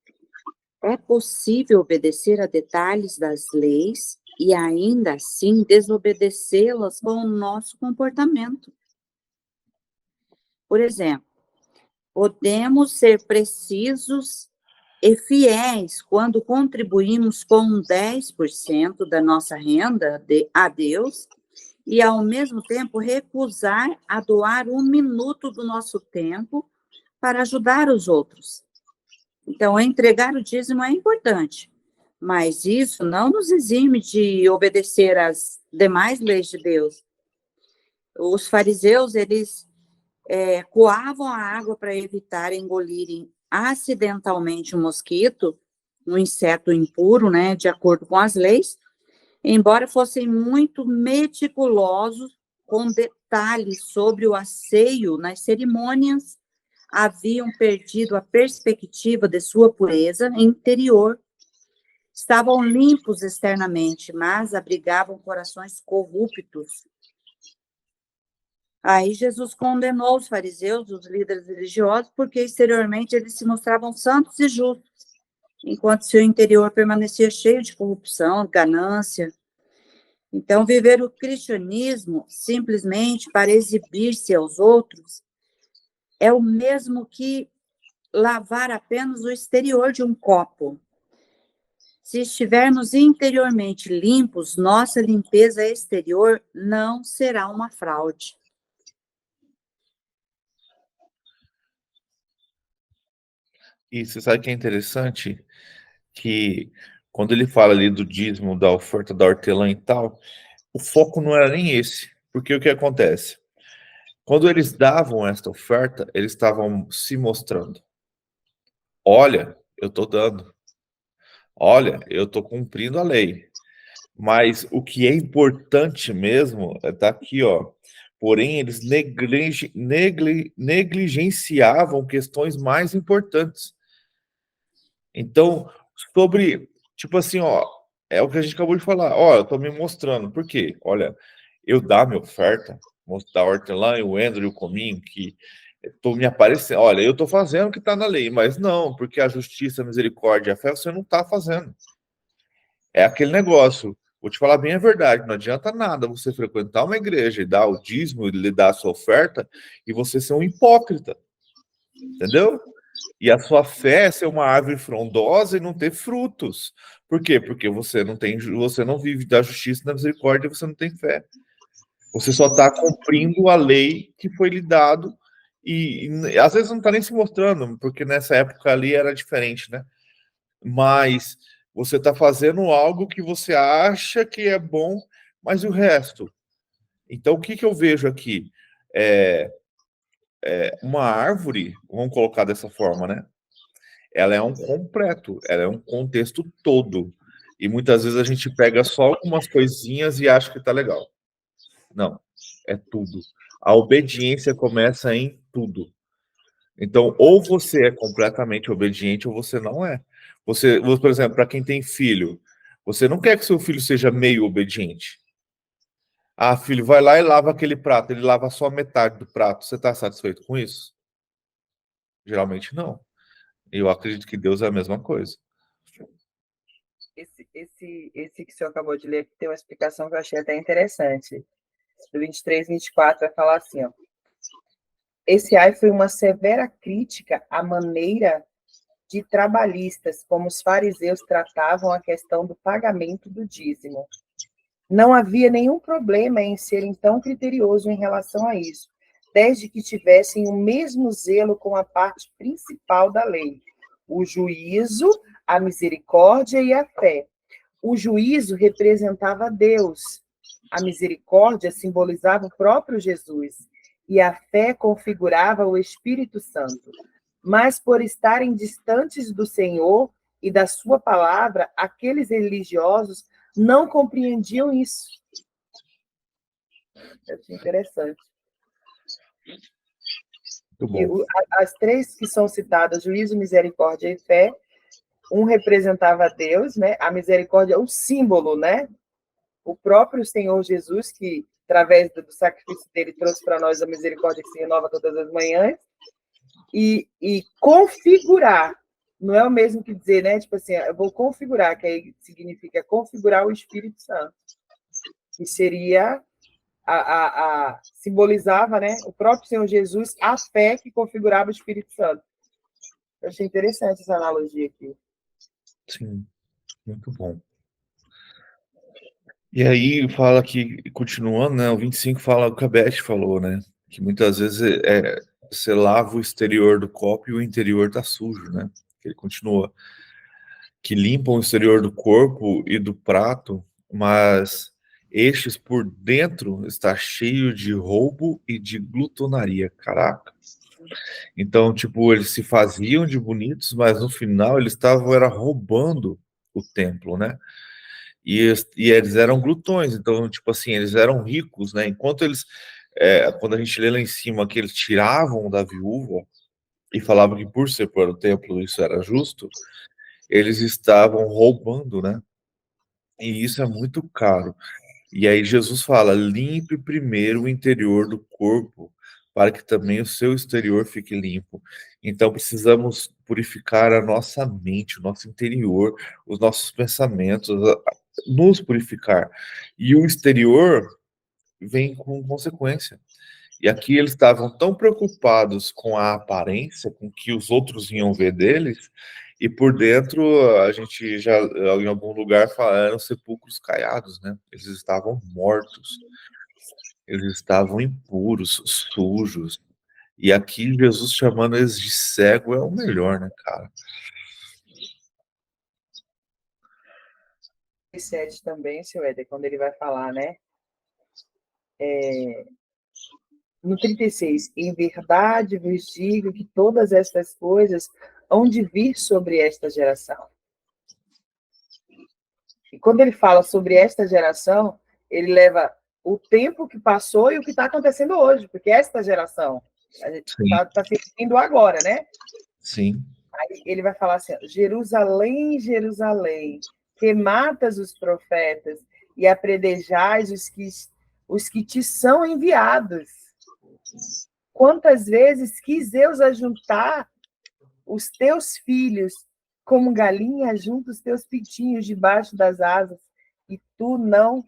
É possível obedecer a detalhes das leis e ainda assim desobedecê-las com o nosso comportamento. Por exemplo, podemos ser precisos e fiéis quando contribuímos com 10% da nossa renda a Deus e, ao mesmo tempo, recusar a doar 1 minuto do nosso tempo para ajudar os outros. Então, entregar o dízimo é importante, mas isso não nos exime de obedecer às demais leis de Deus. Os fariseus, eles coavam a água para evitar engolirem acidentalmente um mosquito, um inseto impuro, né, de acordo com as leis, embora fossem muito meticulosos com detalhes sobre o asseio nas cerimônias, haviam perdido a perspectiva de sua pureza interior. Estavam limpos externamente, mas abrigavam corações corruptos. Aí Jesus condenou os fariseus, os líderes religiosos, porque exteriormente eles se mostravam santos e justos, enquanto seu interior permanecia cheio de corrupção, ganância. Então, viver o cristianismo simplesmente para exibir-se aos outros é o mesmo que lavar apenas o exterior de um copo. Se estivermos interiormente limpos, nossa limpeza exterior não será uma fraude. E você sabe que é interessante? Que quando ele fala ali do dízimo, da oferta da hortelã e tal, o foco não era nem esse. Porque o que acontece? Quando eles davam esta oferta, eles estavam se mostrando. Olha, eu estou dando. Olha, eu estou cumprindo a lei. Mas o que é importante mesmo está aqui, ó. Porém, eles negligenciavam questões mais importantes. Então, sobre, tipo assim, ó, é o que a gente acabou de falar. Ó, eu tô me mostrando. Por quê? Olha, eu dar minha oferta, mostrar a hortelã, o Andrew e o Cominho, que tô me aparecendo. Olha, eu tô fazendo o que tá na lei, mas não, porque a justiça, a misericórdia e a fé você não tá fazendo. É aquele negócio. Vou te falar bem a verdade, não adianta nada você frequentar uma igreja e dar o dízimo e lhe dar a sua oferta e você ser um hipócrita, entendeu? E a sua fé é ser uma árvore frondosa e não ter frutos. Por quê? Porque você não vive da justiça e da misericórdia, você não tem fé. Você só está cumprindo a lei que foi lhe dado e às vezes não está nem se mostrando, porque nessa época ali era diferente, né? Mas você está fazendo algo que você acha que é bom, mas e o resto? Então, o que que eu vejo aqui? Uma árvore, vamos colocar dessa forma, né? Ela é um completo, ela é um contexto todo. E muitas vezes a gente pega só algumas coisinhas e acha que tá legal. Não, é tudo. A obediência começa em tudo. Então, ou você é completamente obediente ou você não é. Você, por exemplo, para quem tem filho, você não quer que seu filho seja meio obediente. Ah, filho, vai lá e lava aquele prato. Ele lava só metade do prato. Você está satisfeito com isso? Geralmente não. Eu acredito que Deus é a mesma coisa. Esse que o senhor acabou de ler aqui tem uma explicação que eu achei até interessante. Do 23, 24 vai falar assim, ó. Esse ai foi uma severa crítica à maneira de trabalhistas, como os fariseus tratavam a questão do pagamento do dízimo. Não havia nenhum problema em serem tão criteriosos em relação a isso, desde que tivessem o mesmo zelo com a parte principal da lei, o juízo, a misericórdia e a fé. O juízo representava Deus, a misericórdia simbolizava o próprio Jesus, e a fé configurava o Espírito Santo. Mas por estarem distantes do Senhor e da sua palavra, aqueles religiosos não compreendiam isso. Eu achei interessante. As três que são citadas, juízo, misericórdia e fé, um representava Deus, né? A misericórdia é o símbolo, né? O próprio Senhor Jesus, que, através do sacrifício dele, trouxe para nós a misericórdia que se renova todas as manhãs, e configurar, não é o mesmo que dizer, né? Tipo assim, eu vou configurar, que aí significa configurar o Espírito Santo, que seria simbolizava, né? O próprio Senhor Jesus, a fé que configurava o Espírito Santo. Eu achei interessante essa analogia aqui. Sim, muito bom. E aí fala que, continuando, né? O 25 fala o que a Beth falou, né? Que muitas vezes você lava o exterior do copo e o interior tá sujo, né? Ele continua. Que limpam o exterior do corpo e do prato, mas estes por dentro está cheio de roubo e de glutonaria. Caraca. Então, tipo, eles se faziam de bonitos, mas no final eles estavam roubando o templo, né? E eles eram glutões, então, tipo assim, eles eram ricos, né? Enquanto eles, quando a gente lê lá em cima que eles tiravam da viúva e falavam que por ser para o templo isso era justo, eles estavam roubando, né? E isso é muito caro. E aí Jesus fala: limpe primeiro o interior do corpo, para que também o seu exterior fique limpo. Então precisamos purificar a nossa mente, o nosso interior, os nossos pensamentos, nos purificar. E o exterior vem com consequência. E aqui eles estavam tão preocupados com a aparência, com o que os outros iam ver deles, e por dentro a gente já em algum lugar falaram sepulcros caiados, né? Eles estavam mortos, eles estavam impuros, sujos. E aqui Jesus chamando eles de cego é o melhor, né, cara? 7 também, seu Éder, quando ele vai falar, né? No 36, em verdade vos digo que todas estas coisas hão de vir sobre esta geração. E quando ele fala sobre esta geração, ele leva o tempo que passou e o que está acontecendo hoje, porque esta geração, a gente está se referindo agora, né? Sim. Aí ele vai falar assim: Jerusalém, Jerusalém, que matas os profetas e apredejais os que te são enviados. Quantas vezes quis eu ajuntar os teus filhos como galinha junta os teus pitinhos debaixo das asas, e tu não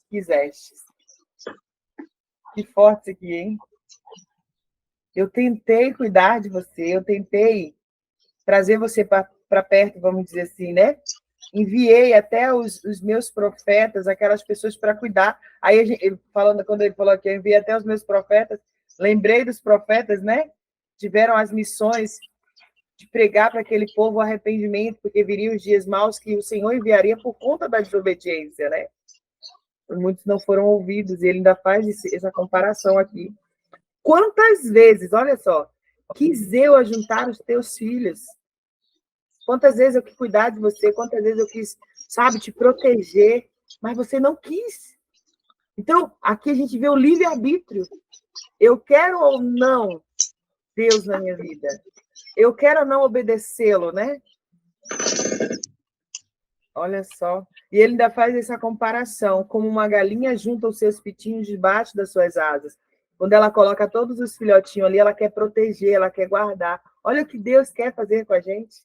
quiseste. Que forte isso aqui, hein? Eu tentei cuidar de você, eu tentei trazer você para perto, vamos dizer assim, né? Enviei até os meus profetas, aquelas pessoas para cuidar. Aí, quando ele falou que eu enviei até os meus profetas, lembrei dos profetas, né? Tiveram as missões de pregar para aquele povo o arrependimento, porque viriam os dias maus que o Senhor enviaria por conta da desobediência, né? Muitos não foram ouvidos, e ele ainda faz essa comparação aqui. Quantas vezes, olha só, quis eu ajuntar os teus filhos? Quantas vezes eu quis cuidar de você? Quantas vezes eu quis, sabe, te proteger? Mas você não quis. Então, aqui a gente vê o livre-arbítrio. Eu quero ou não Deus na minha vida? Eu quero ou não obedecê-lo, né? Olha só. E ele ainda faz essa comparação, como uma galinha junta os seus pitinhos debaixo das suas asas. Quando ela coloca todos os filhotinhos ali, ela quer proteger, ela quer guardar. Olha o que Deus quer fazer com a gente.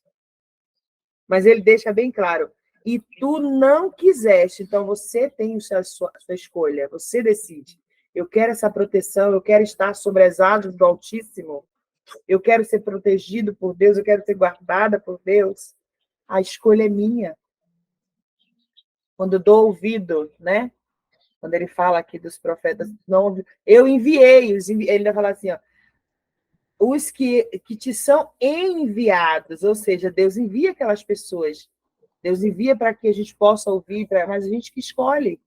Mas ele deixa bem claro: e tu não quiseste, então você tem a sua escolha, você decide. Eu quero essa proteção, eu quero estar sobre as asas do Altíssimo, eu quero ser protegido por Deus, eu quero ser guardada por Deus. A escolha é minha. Quando eu dou ouvido, né? Quando ele fala aqui dos profetas, não, eu enviei, ele ainda fala assim, ó, os que te são enviados, ou seja, Deus envia aquelas pessoas, Deus envia para que a gente possa ouvir, mas a gente que escolhe.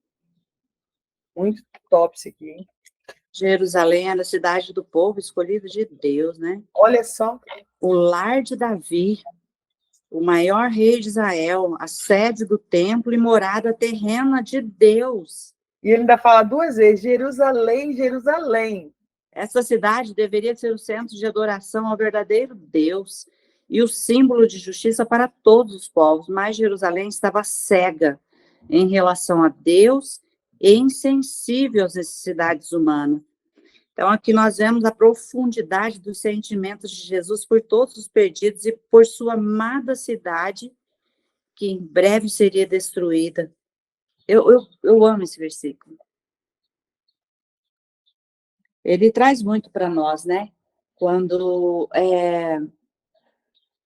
Muito top isso aqui, hein? Jerusalém era a cidade do povo escolhido de Deus, né? Olha só. O lar de Davi, o maior rei de Israel, a sede do templo e morada terrena de Deus. E ele ainda fala duas vezes: Jerusalém, Jerusalém. Essa cidade deveria ser o centro de adoração ao verdadeiro Deus e o símbolo de justiça para todos os povos, mas Jerusalém estava cega em relação a Deus e insensível às necessidades humanas. Então, aqui nós vemos a profundidade dos sentimentos de Jesus por todos os perdidos e por sua amada cidade, que em breve seria destruída. Eu amo esse versículo. Ele traz muito para nós, né? Quando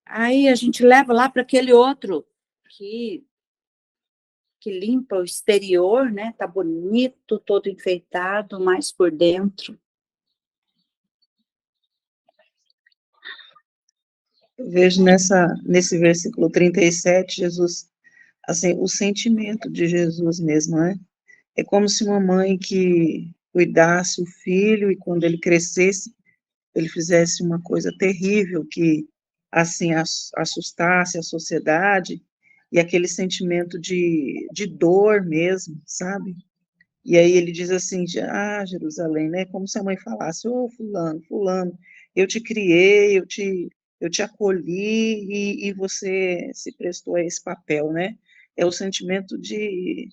aí a gente leva lá para aquele outro que limpa o exterior, né? Tá bonito, todo enfeitado, mas por dentro. Eu vejo nesse versículo 37, Jesus, assim, o sentimento de Jesus mesmo, né? É como se uma mãe que cuidasse o filho e quando ele crescesse, ele fizesse uma coisa terrível que, assim, assustasse a sociedade, e aquele sentimento de dor mesmo, sabe? E aí ele diz assim, Jerusalém, né? Como se a mãe falasse: ô, fulano, fulano, eu te criei, eu te acolhi e você se prestou a esse papel, né? É o sentimento de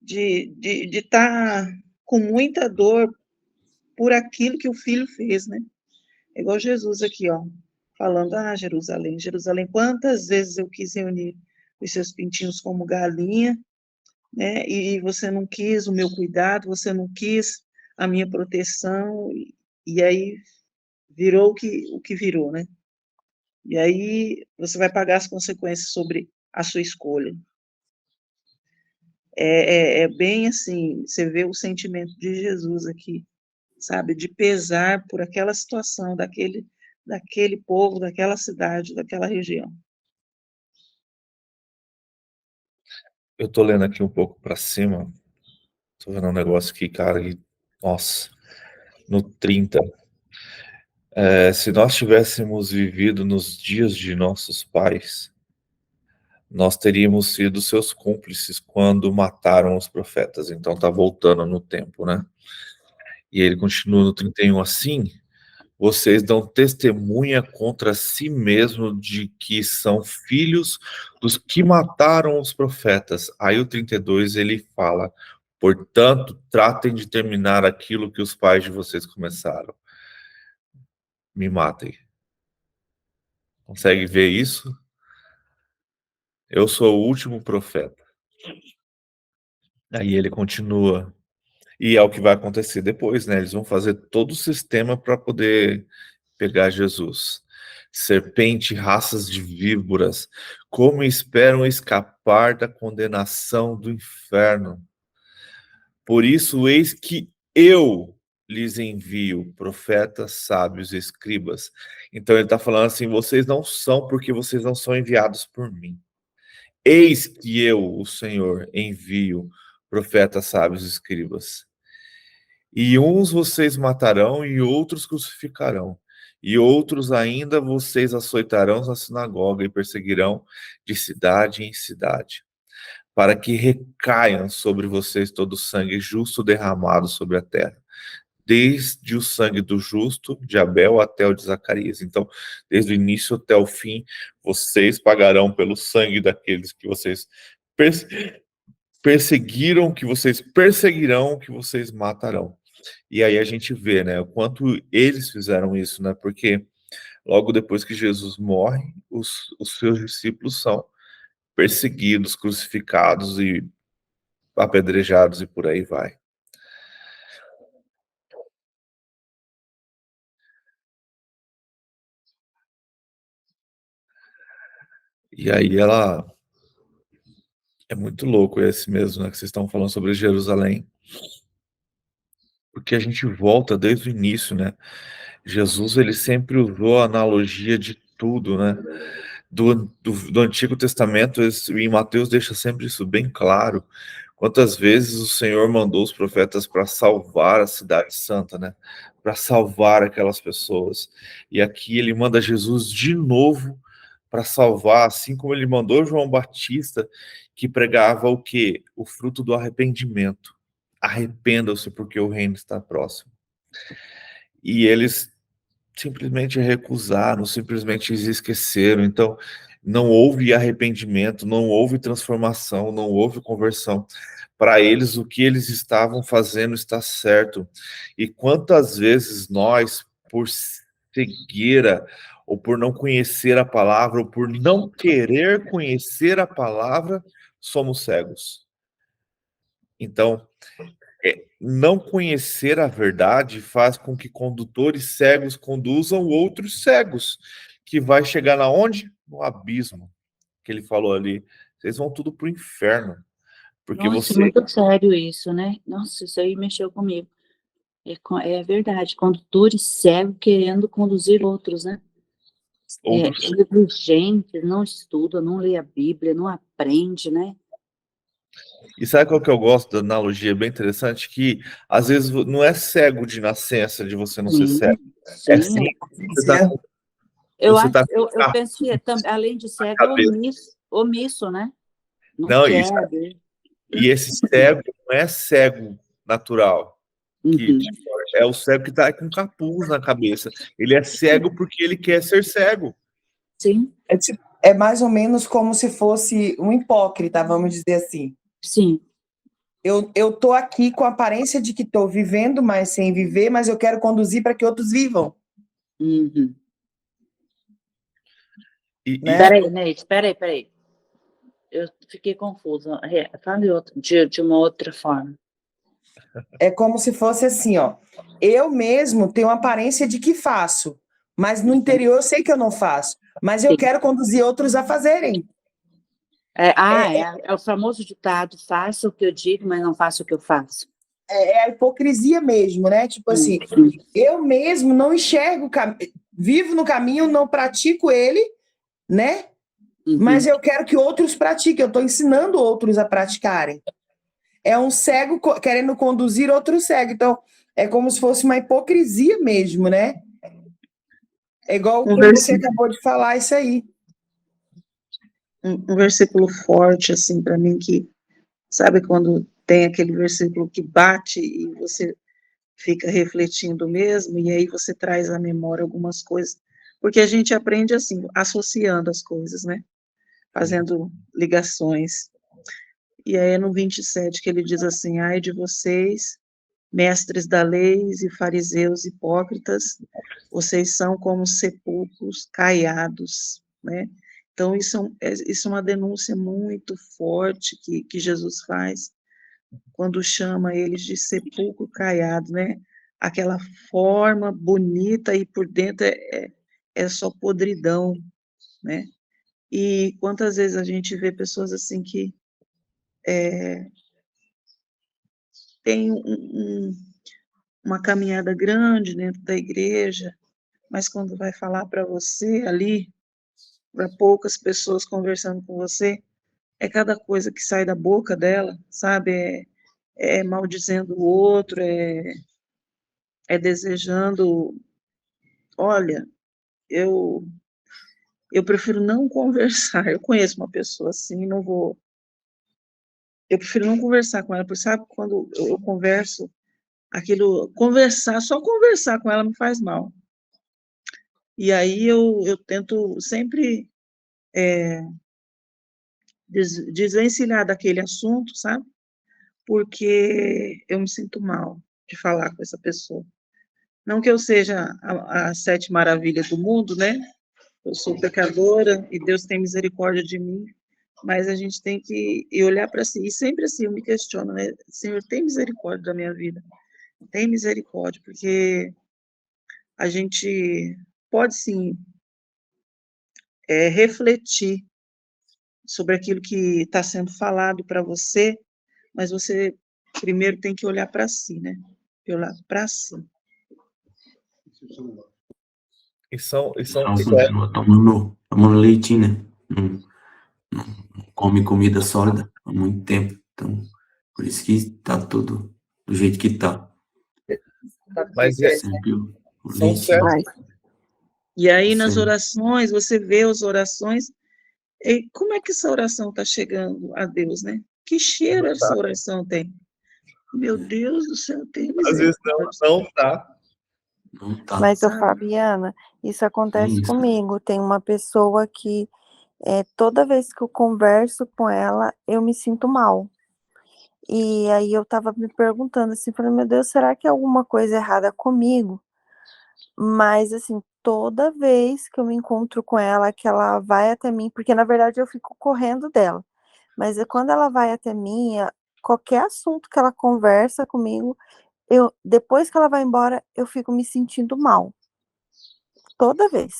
estar com muita dor por aquilo que o filho fez, né? É igual Jesus aqui, ó, falando: Jerusalém, Jerusalém, quantas vezes eu quis reunir os seus pintinhos como galinha, né? E você não quis o meu cuidado, você não quis a minha proteção, e aí virou o que virou, né? E aí você vai pagar as consequências sobre a sua escolha. É bem assim, você vê o sentimento de Jesus aqui, sabe? De pesar por aquela situação daquele povo, daquela cidade, daquela região. Eu tô lendo aqui um pouco para cima, tô vendo um negócio aqui, cara, e, nossa, no 30. Se nós tivéssemos vivido nos dias de nossos pais, nós teríamos sido seus cúmplices quando mataram os profetas. Então tá voltando no tempo, né? E ele continua no 31 assim: vocês dão testemunha contra si mesmo de que são filhos dos que mataram os profetas. Aí o 32 ele fala: portanto, tratem de terminar aquilo que os pais de vocês começaram. Me matem. Consegue ver isso? Eu sou o último profeta. Aí ele continua. E é o que vai acontecer depois, né? Eles vão fazer todo o sistema para poder pegar Jesus. Serpente, raças de víboras, como esperam escapar da condenação do inferno? Por isso, eis que eu lhes envio profetas, sábios e escribas. Então ele está falando assim, vocês não são porque vocês não são enviados por mim. Eis que eu, o Senhor, envio profetas, sábios e escribas. E uns vocês matarão e outros crucificarão. E outros ainda vocês açoitarão na sinagoga e perseguirão de cidade em cidade, para que recaiam sobre vocês todo o sangue justo derramado sobre a terra, desde o sangue do justo, de Abel, até o de Zacarias. Então, desde o início até o fim, vocês pagarão pelo sangue daqueles que vocês perseguiram, que vocês perseguirão, que vocês matarão. E aí a gente vê, né, o quanto eles fizeram isso, né, porque logo depois que Jesus morre, os seus discípulos são perseguidos, crucificados e apedrejados e por aí vai. E aí ela... É muito louco esse mesmo, né, que vocês estão falando sobre Jerusalém. Porque a gente volta desde o início, né? Jesus, ele sempre usou a analogia de tudo, né? Do Antigo Testamento, em Mateus deixa sempre isso bem claro. Quantas vezes o Senhor mandou os profetas para salvar a cidade santa, né? Para salvar aquelas pessoas. E aqui ele manda Jesus de novo para salvar, assim como ele mandou João Batista, que pregava o quê? O fruto do arrependimento. Arrependam-se porque o reino está próximo. E eles simplesmente recusaram, simplesmente esqueceram. Então, não houve arrependimento, não houve transformação, não houve conversão. Para eles, o que eles estavam fazendo está certo. E quantas vezes nós, por cegueira, ou por não conhecer a palavra, ou por não querer conhecer a palavra, somos cegos. Então, não conhecer a verdade faz com que condutores cegos conduzam outros cegos, que vai chegar na onde? No abismo, que ele falou ali. Vocês vão tudo pro inferno, porque Nossa, você... muito sério isso, né? Nossa, isso aí mexeu comigo. É verdade, condutores cegos querendo conduzir outros, né? outros... Gente, não estuda, não lê a Bíblia, não aprende, né? E sabe qual que eu gosto da analogia? Bem interessante, que às vezes não é cego de nascença, de você não ser cego. É Sim. sim, você tá com... Eu você acho, tá eu penso que além de cego, omisso, né? Não, quer. e esse cego não é cego natural, que é o cego que está com capuz na cabeça. Ele é cego porque ele quer ser cego. Sim. É mais ou menos como se fosse um hipócrita, vamos dizer assim. Sim. Eu tô aqui com a aparência de que estou vivendo, mas sem viver, mas eu quero conduzir para que outros vivam. Uhum. Né? Peraí, Neide, peraí. Eu fiquei confusa. Fale de uma outra forma. É como se fosse assim, ó. Eu mesmo tenho a aparência de que faço, mas no interior eu sei que eu não faço. Mas eu quero conduzir outros a fazerem. É o famoso ditado, faça o que eu digo, mas não faça o que eu faço. É a hipocrisia mesmo, né? Tipo assim, eu mesmo não enxergo, vivo no caminho, não pratico ele, né? Mas eu quero que outros pratiquem, eu estou ensinando outros a praticarem. É um cego querendo conduzir outro cego. Então, é como se fosse uma hipocrisia mesmo, né? É igual o que você acabou de falar, isso aí. um versículo forte, assim, para mim, que, sabe, quando tem aquele versículo que bate e você fica refletindo mesmo, e aí você traz à memória algumas coisas, porque a gente aprende assim, associando as coisas, né? Fazendo ligações. E aí é no 27 que ele diz assim: ai de vocês, mestres da lei e fariseus hipócritas, vocês são como sepulcros caiados, né? Então, isso é uma denúncia muito forte que Jesus faz, quando chama eles de sepulcro caiado, né? Aquela forma bonita e por dentro é só podridão, né? E quantas vezes a gente vê pessoas assim que têm uma caminhada grande dentro da igreja, mas quando vai falar para você ali, para poucas pessoas conversando com você, é cada coisa que sai da boca dela, sabe? É maldizendo o outro, é desejando. Olha, eu prefiro não conversar. Eu conheço uma pessoa assim, não vou. Eu prefiro não conversar com ela, porque sabe quando eu converso, só conversar com ela me faz mal. E aí eu tento sempre desvencilhar daquele assunto, sabe? Porque eu me sinto mal de falar com essa pessoa. Não que eu seja a sete maravilhas do mundo, né? Eu sou pecadora e Deus tem misericórdia de mim, mas a gente tem que olhar para si. E sempre assim eu me questiono, né? Senhor, tem misericórdia da minha vida? Tem misericórdia, porque a gente pode sim refletir sobre aquilo que está sendo falado para você, mas você primeiro tem que olhar para si, né? Olhar para si. Só continua tomando leitinho, né? Não come comida sólida há muito tempo. Então, por isso que tá tudo do jeito que tá. Mas Sempre o são leitinho. certos. E aí, nas Sim. orações, você vê as orações, e como é que essa oração está chegando a Deus, né? Que cheiro essa oração tem? Meu Deus do céu, tem Às vezes misericórdia. não tá. Não tá. Mas, ô, Sabe? Fabiana, isso acontece Isso. comigo. Tem uma pessoa que toda vez que eu converso com ela, eu me sinto mal. E aí eu tava me perguntando assim, falei, meu Deus, será que é alguma coisa errada comigo? Mas assim, toda vez que eu me encontro com ela, que ela vai até mim, porque na verdade eu fico correndo dela. Mas quando ela vai até mim, qualquer assunto que ela conversa comigo, depois que ela vai embora, eu fico me sentindo mal. Toda vez.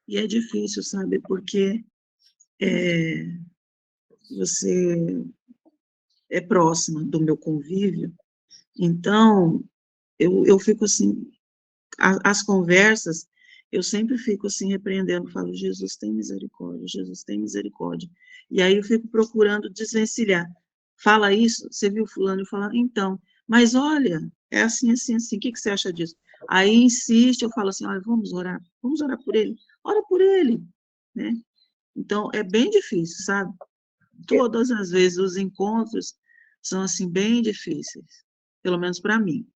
E é difícil, sabe? Porque você é próxima do meu convívio, então eu fico assim, as conversas, eu sempre fico assim repreendendo, falo, Jesus tem misericórdia, Jesus tem misericórdia. E aí eu fico procurando desvencilhar. Fala isso, você viu fulano e fala, então, mas olha, é assim, assim, assim, o que você acha disso? Aí insiste, eu falo assim, olha, vamos orar por ele, ora por ele, né? Então, é bem difícil, sabe? Todas as vezes os encontros são assim bem difíceis, pelo menos para mim.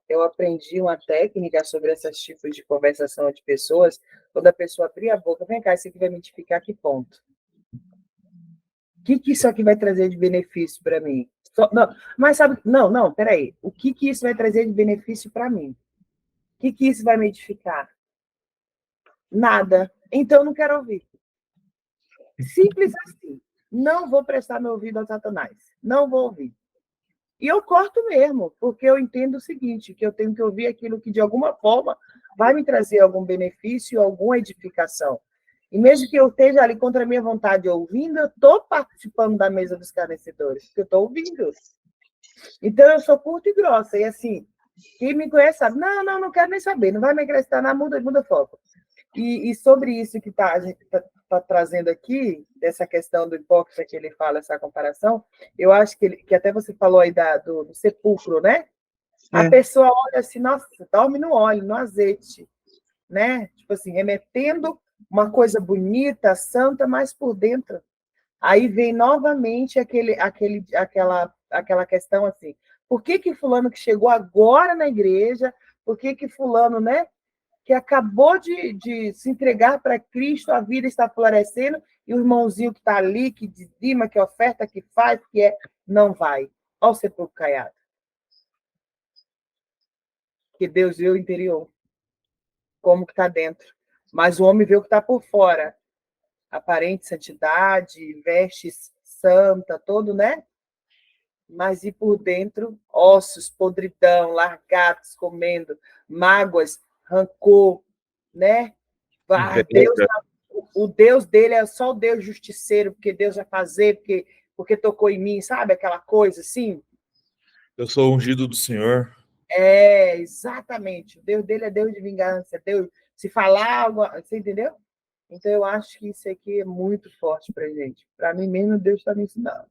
Eu aprendi uma técnica sobre esses tipos de conversação de pessoas. Quando a pessoa abrir a boca, vem cá, isso aqui vai me edificar que ponto? O que isso aqui vai trazer de benefício para mim? Não, mas sabe, não, peraí. O que isso vai trazer de benefício para mim? O que isso vai me edificar? Nada. Então eu não quero ouvir. Simples assim. Não vou prestar meu ouvido a Satanás. Não vou ouvir. E eu corto mesmo, porque eu entendo o seguinte, que eu tenho que ouvir aquilo que, de alguma forma, vai me trazer algum benefício, alguma edificação. E mesmo que eu esteja ali contra a minha vontade ouvindo, eu estou participando da mesa dos escarnecedores, porque eu estou ouvindo. Então, eu sou curta e grossa. E assim, quem me conhece sabe, não quero nem saber, não vai me acrescentar nada, muda foco. E sobre isso que a gente está trazendo aqui, dessa questão do hipócrita que ele fala, essa comparação, eu acho que até você falou aí do sepulcro, né? A pessoa olha assim, nossa, dorme no óleo, no azeite. né? Tipo assim, remetendo uma coisa bonita, santa, mas por dentro. Aí vem novamente aquela questão assim, por que fulano que chegou agora na igreja, por que fulano, né, que acabou de se entregar para Cristo, a vida está florescendo, e o irmãozinho que está ali, que dizima, que oferta, que faz, não vai. Olha o sepulcro caiado. Que Deus vê o interior, como que está dentro. Mas o homem vê o que está por fora. Aparente santidade, vestes santa, todo, né? Mas e por dentro, ossos, podridão, largados, comendo, mágoas, rancor, né? Inveja. O Deus dele é só o Deus justiceiro, porque Deus vai fazer, porque tocou em mim, sabe? Aquela coisa assim. Eu sou ungido do Senhor. Exatamente. O Deus dele é Deus de vingança. Deus, se falar algo, você entendeu? Então, eu acho que isso aqui é muito forte para a gente. Para mim mesmo, Deus está me ensinando.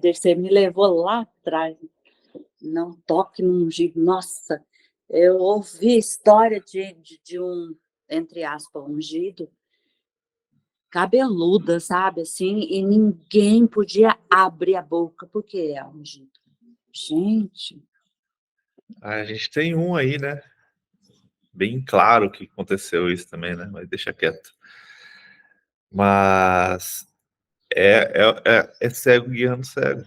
Você me levou lá atrás. Não toque no ungido. Nossa, eu ouvi história de um, entre aspas, ungido, cabeluda, sabe, assim, e ninguém podia abrir a boca, porque é ungido. Gente. A gente tem um aí, né? Bem claro que aconteceu isso também, né? Mas deixa quieto. Mas é cego guiando cego.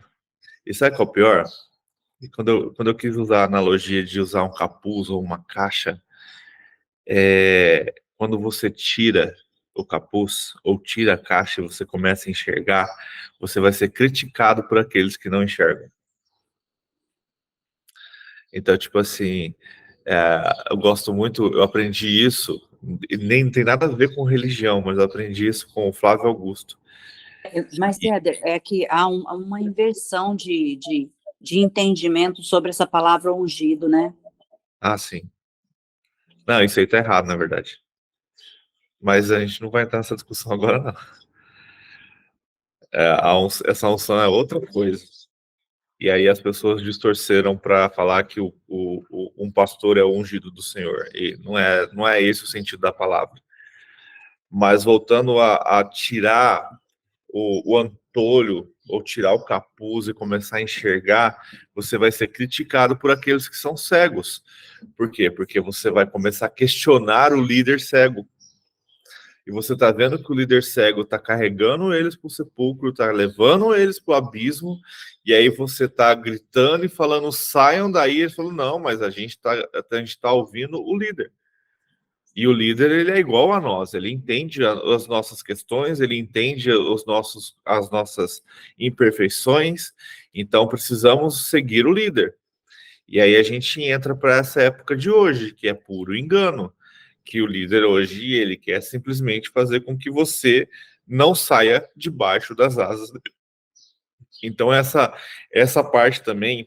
E sabe qual é o pior? E quando eu quis usar a analogia de usar um capuz ou uma caixa, quando você tira o capuz ou tira a caixa e você começa a enxergar, você vai ser criticado por aqueles que não enxergam. Então, tipo assim, eu gosto muito, eu aprendi isso, e nem tem nada a ver com religião, mas eu aprendi isso com o Flávio Augusto. Mas, Éder, é que há uma inversão de entendimento sobre essa palavra ungido, né? Ah, sim. Não, isso aí tá errado, na verdade. Mas a gente não vai entrar nessa discussão agora, não. Essa unção é outra coisa. E aí as pessoas distorceram para falar que um pastor é o ungido do Senhor. E não é esse o sentido da palavra. Mas voltando a tirar o antolho, ou tirar o capuz e começar a enxergar, você vai ser criticado por aqueles que são cegos. Por quê? Porque você vai começar a questionar o líder cego. E você está vendo que o líder cego está carregando eles para o sepulcro, está levando eles para o abismo, e aí você está gritando e falando, saiam daí. Ele falou, não, mas a gente tá ouvindo o líder. E o líder, ele é igual a nós, ele entende as nossas questões, ele entende as nossas imperfeições, então precisamos seguir o líder. E aí a gente entra para essa época de hoje, que é puro engano, que o líder hoje, ele quer simplesmente fazer com que você não saia debaixo das asas dele. Então essa parte também,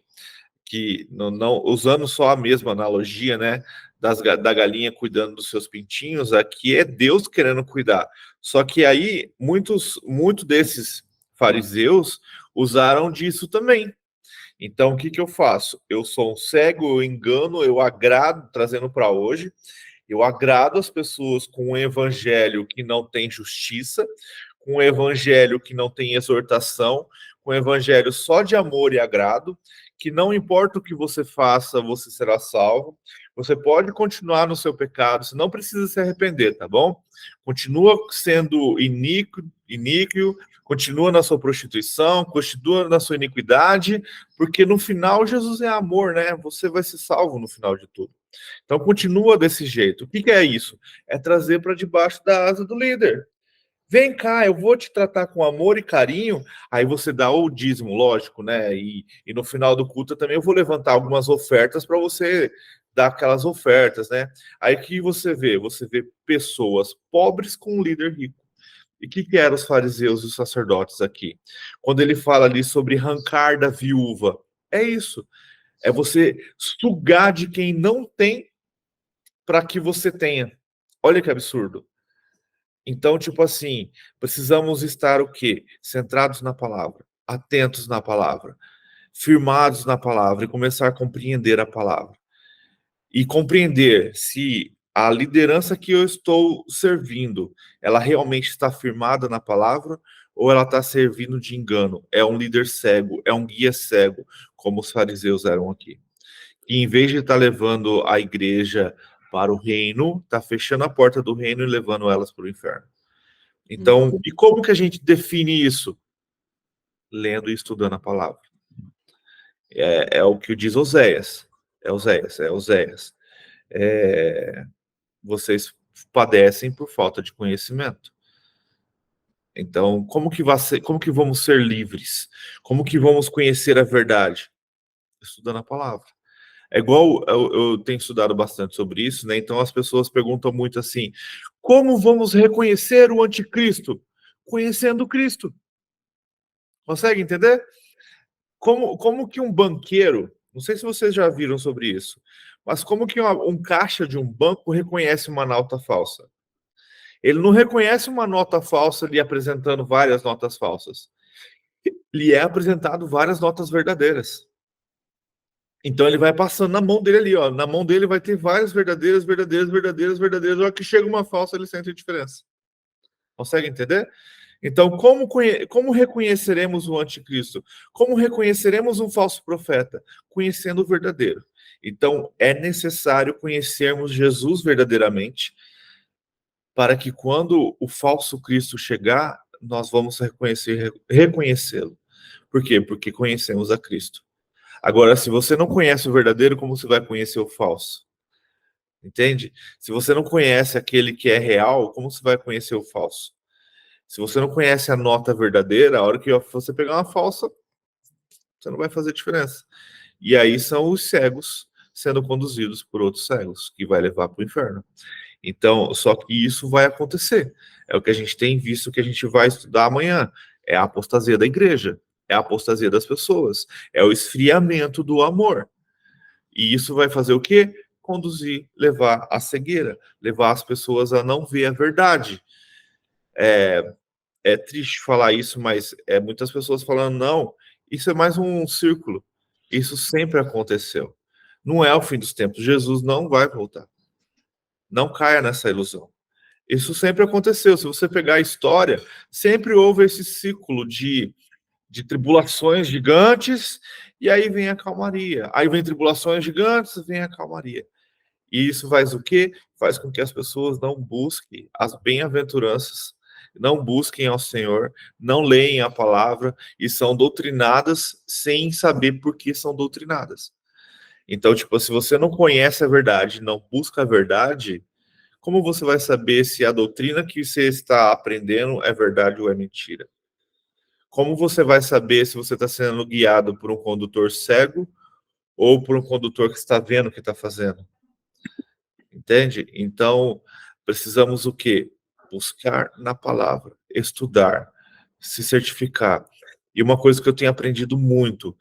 que não usando só a mesma analogia, né, da galinha cuidando dos seus pintinhos, aqui é Deus querendo cuidar. Só que aí muitos desses fariseus usaram disso também. Então o que eu faço? Eu sou um cego, eu engano, eu agrado, trazendo para hoje, eu agrado as pessoas com um evangelho que não tem justiça, com um evangelho que não tem exortação, com um evangelho só de amor e agrado, que não importa o que você faça, você será salvo. Você pode continuar no seu pecado, você não precisa se arrepender, tá bom? Continua sendo iníquo, continua na sua prostituição, continua na sua iniquidade, porque no final Jesus é amor, né? Você vai ser salvo no final de tudo. Então continua desse jeito. O que é isso? É trazer para debaixo da asa do líder. Vem cá, eu vou te tratar com amor e carinho. Aí você dá o dízimo, lógico, né? E no final do culto também eu vou levantar algumas ofertas para você dar aquelas ofertas, né? Aí que você vê? Você vê pessoas pobres com um líder rico. E o que eram os fariseus e os sacerdotes aqui? Quando ele fala ali sobre arrancar da viúva, é isso. É você sugar de quem não tem para que você tenha. Olha que absurdo. Então, tipo assim, precisamos estar o quê? Centrados na palavra, atentos na palavra, firmados na palavra e começar a compreender a palavra. E compreender se a liderança que eu estou servindo, ela realmente está firmada na palavra ou ela está servindo de engano? É um líder cego, é um guia cego, como os fariseus eram aqui. E em vez de estar levando a igreja para o reino, está fechando a porta do reino e levando elas para o inferno. Então, e como que a gente define isso? Lendo e estudando a palavra. É o que diz Oséias. É Oséias. Vocês padecem por falta de conhecimento. Então, como que vamos ser livres? Como que vamos conhecer a verdade? Estudando a palavra. É igual, eu tenho estudado bastante sobre isso, né? Então as pessoas perguntam muito assim, como vamos reconhecer o anticristo? Conhecendo Cristo. Consegue entender? Como que um banqueiro, não sei se vocês já viram sobre isso, mas como que um caixa de um banco reconhece uma nota falsa? Ele não reconhece uma nota falsa lhe apresentando várias notas falsas. Lhe é apresentado várias notas verdadeiras. Então ele vai passando na mão dele ali, ó. Na mão dele vai ter várias verdadeiras. A hora que chega uma falsa, ele sente a diferença. Consegue entender? Então, como reconheceremos o anticristo? Como reconheceremos um falso profeta? Conhecendo o verdadeiro. Então, é necessário conhecermos Jesus verdadeiramente, para que quando o falso Cristo chegar, nós vamos reconhecê-lo. Por quê? Porque conhecemos a Cristo. Agora, se você não conhece o verdadeiro, como você vai conhecer o falso? Entende? Se você não conhece aquele que é real, como você vai conhecer o falso? Se você não conhece a nota verdadeira, a hora que você pegar uma falsa, você não vai fazer diferença. E aí são os cegos sendo conduzidos por outros cegos, que vai levar para o inferno. Então, só que isso vai acontecer. É o que a gente tem visto, que a gente vai estudar amanhã. É a apostasia da igreja, é a apostasia das pessoas, é o esfriamento do amor. E isso vai fazer o quê? Conduzir, levar à cegueira, levar as pessoas a não ver a verdade. É triste falar isso, mas muitas pessoas falando, não, isso é mais um círculo. Isso sempre aconteceu. Não é o fim dos tempos. Jesus não vai voltar. Não caia nessa ilusão. Isso sempre aconteceu. Se você pegar a história, sempre houve esse ciclo de tribulações gigantes, e aí vem a calmaria. Aí vem tribulações gigantes, vem a calmaria. E isso faz o quê? Faz com que as pessoas não busquem as bem-aventuranças, não busquem ao Senhor, não leem a palavra e são doutrinadas sem saber por que são doutrinadas. Então, tipo, se você não conhece a verdade, não busca a verdade, como você vai saber se a doutrina que você está aprendendo é verdade ou é mentira? Como você vai saber se você está sendo guiado por um condutor cego ou por um condutor que está vendo o que está fazendo? Entende? Então, precisamos o quê? Buscar na palavra, estudar, se certificar. E uma coisa que eu tenho aprendido muito,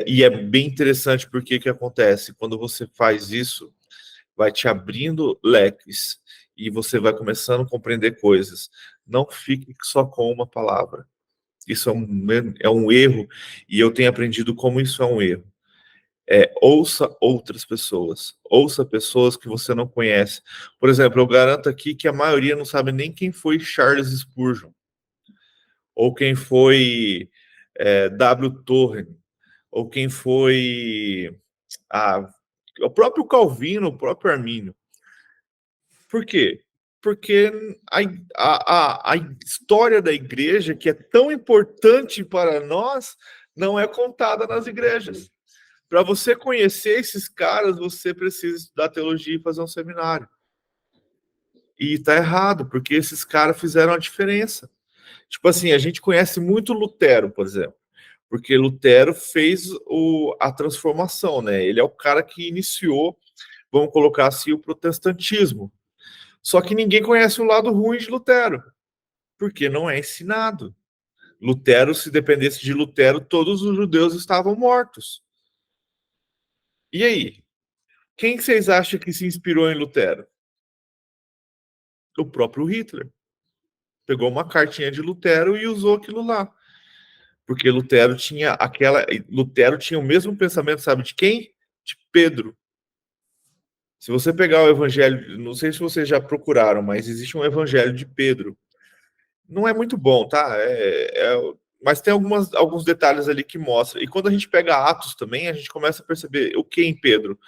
e é bem interessante porque que acontece, quando você faz isso, vai te abrindo leques e você vai começando a compreender coisas. Não fique só com uma palavra. Isso é um erro, e eu tenho aprendido como isso é um erro. Ouça outras pessoas, ouça pessoas que você não conhece. Por exemplo, eu garanto aqui que a maioria não sabe nem quem foi Charles Spurgeon, ou quem foi W. Torre, ou quem foi o próprio Calvino, o próprio Armínio. Por quê? Porque a história da igreja, que é tão importante para nós, não é contada nas igrejas. Para você conhecer esses caras, você precisa estudar teologia e fazer um seminário. E está errado, porque esses caras fizeram a diferença. Tipo assim, a gente conhece muito Lutero, por exemplo, porque Lutero fez a transformação, né? Ele é o cara que iniciou, vamos colocar assim, o protestantismo. Só que ninguém conhece o lado ruim de Lutero, porque não é ensinado. Lutero, se dependesse de Lutero, todos os judeus estavam mortos. E aí? Quem vocês acham que se inspirou em Lutero? O próprio Hitler. Pegou uma cartinha de Lutero e usou aquilo lá. Porque Lutero tinha o mesmo pensamento, sabe de quem? De Pedro. Se você pegar o evangelho, não sei se vocês já procuraram, mas existe um evangelho de Pedro. Não é muito bom, tá? Mas tem alguns detalhes ali que mostram. E quando a gente pega Atos também, a gente começa a perceber o que em Pedro,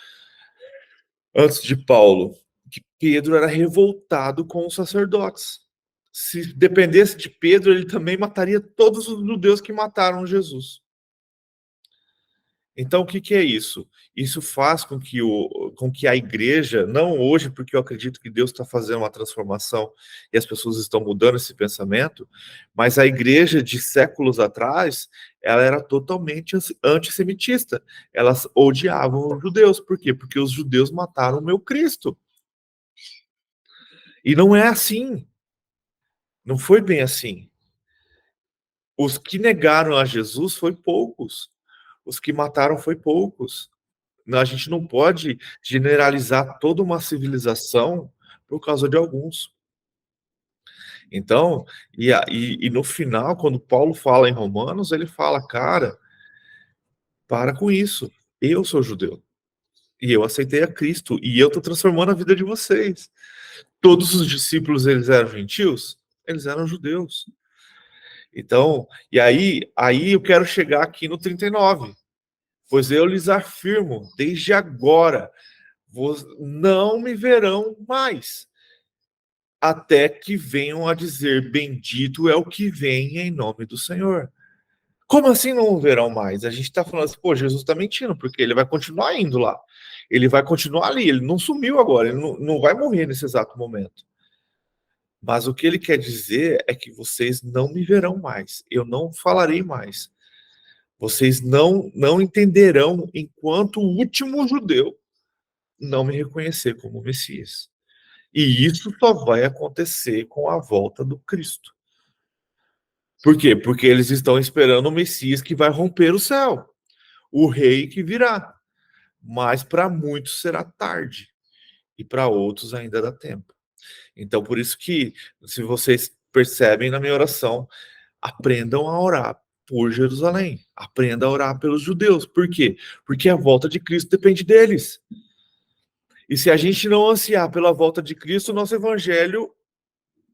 antes de Paulo, que Pedro era revoltado com os sacerdotes. Se dependesse de Pedro, ele também mataria todos os judeus que mataram Jesus. Então, o que é isso? Isso faz com que a igreja, não hoje, porque eu acredito que Deus está fazendo uma transformação e as pessoas estão mudando esse pensamento, mas a igreja de séculos atrás, ela era totalmente antissemitista. Elas odiavam os judeus. Por quê? Porque os judeus mataram o meu Cristo. E não é assim. Não foi bem assim. Os que negaram a Jesus foi poucos. Os que mataram foi poucos. A gente não pode generalizar toda uma civilização por causa de alguns. Então, e no final, quando Paulo fala em Romanos, ele fala, cara, para com isso. Eu sou judeu. E eu aceitei a Cristo. E eu estou transformando a vida de vocês. Todos os discípulos, eles eram gentios? Eles eram judeus. Então, e aí eu quero chegar aqui no 39. Pois eu lhes afirmo, desde agora, não me verão mais, até que venham a dizer, bendito é o que vem em nome do Senhor. Como assim não verão mais? A gente está falando assim, pô, Jesus está mentindo, porque ele vai continuar indo lá. Ele vai continuar ali, ele não sumiu agora, ele não vai morrer nesse exato momento. Mas o que ele quer dizer é que vocês não me verão mais, eu não falarei mais. Vocês não entenderão enquanto o último judeu não me reconhecer como Messias. E isso só vai acontecer com a volta do Cristo. Por quê? Porque eles estão esperando o Messias que vai romper o céu, o rei que virá. Mas para muitos será tarde e para outros ainda dá tempo. Então, por isso que, se vocês percebem na minha oração, aprendam a orar por Jerusalém, aprenda a orar pelos judeus. Por quê? Porque a volta de Cristo depende deles. E se a gente não ansiar pela volta de Cristo, nosso evangelho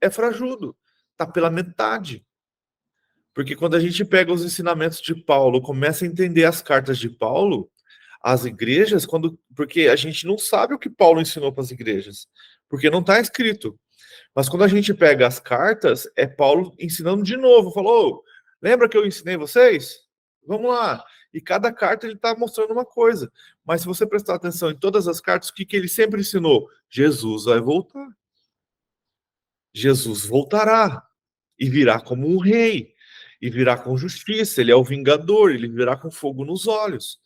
é frajudo, está pela metade. Porque quando a gente pega os ensinamentos de Paulo, começa a entender as cartas de Paulo, as igrejas, porque a gente não sabe o que Paulo ensinou para as igrejas, porque não está escrito. Mas quando a gente pega as cartas, é Paulo ensinando de novo, falou, lembra que eu ensinei vocês? Vamos lá. E cada carta ele está mostrando uma coisa. Mas se você prestar atenção em todas as cartas, o que ele sempre ensinou? Jesus vai voltar. Jesus voltará e virá como um rei, e virá com justiça, ele é o vingador, ele virá com fogo nos olhos.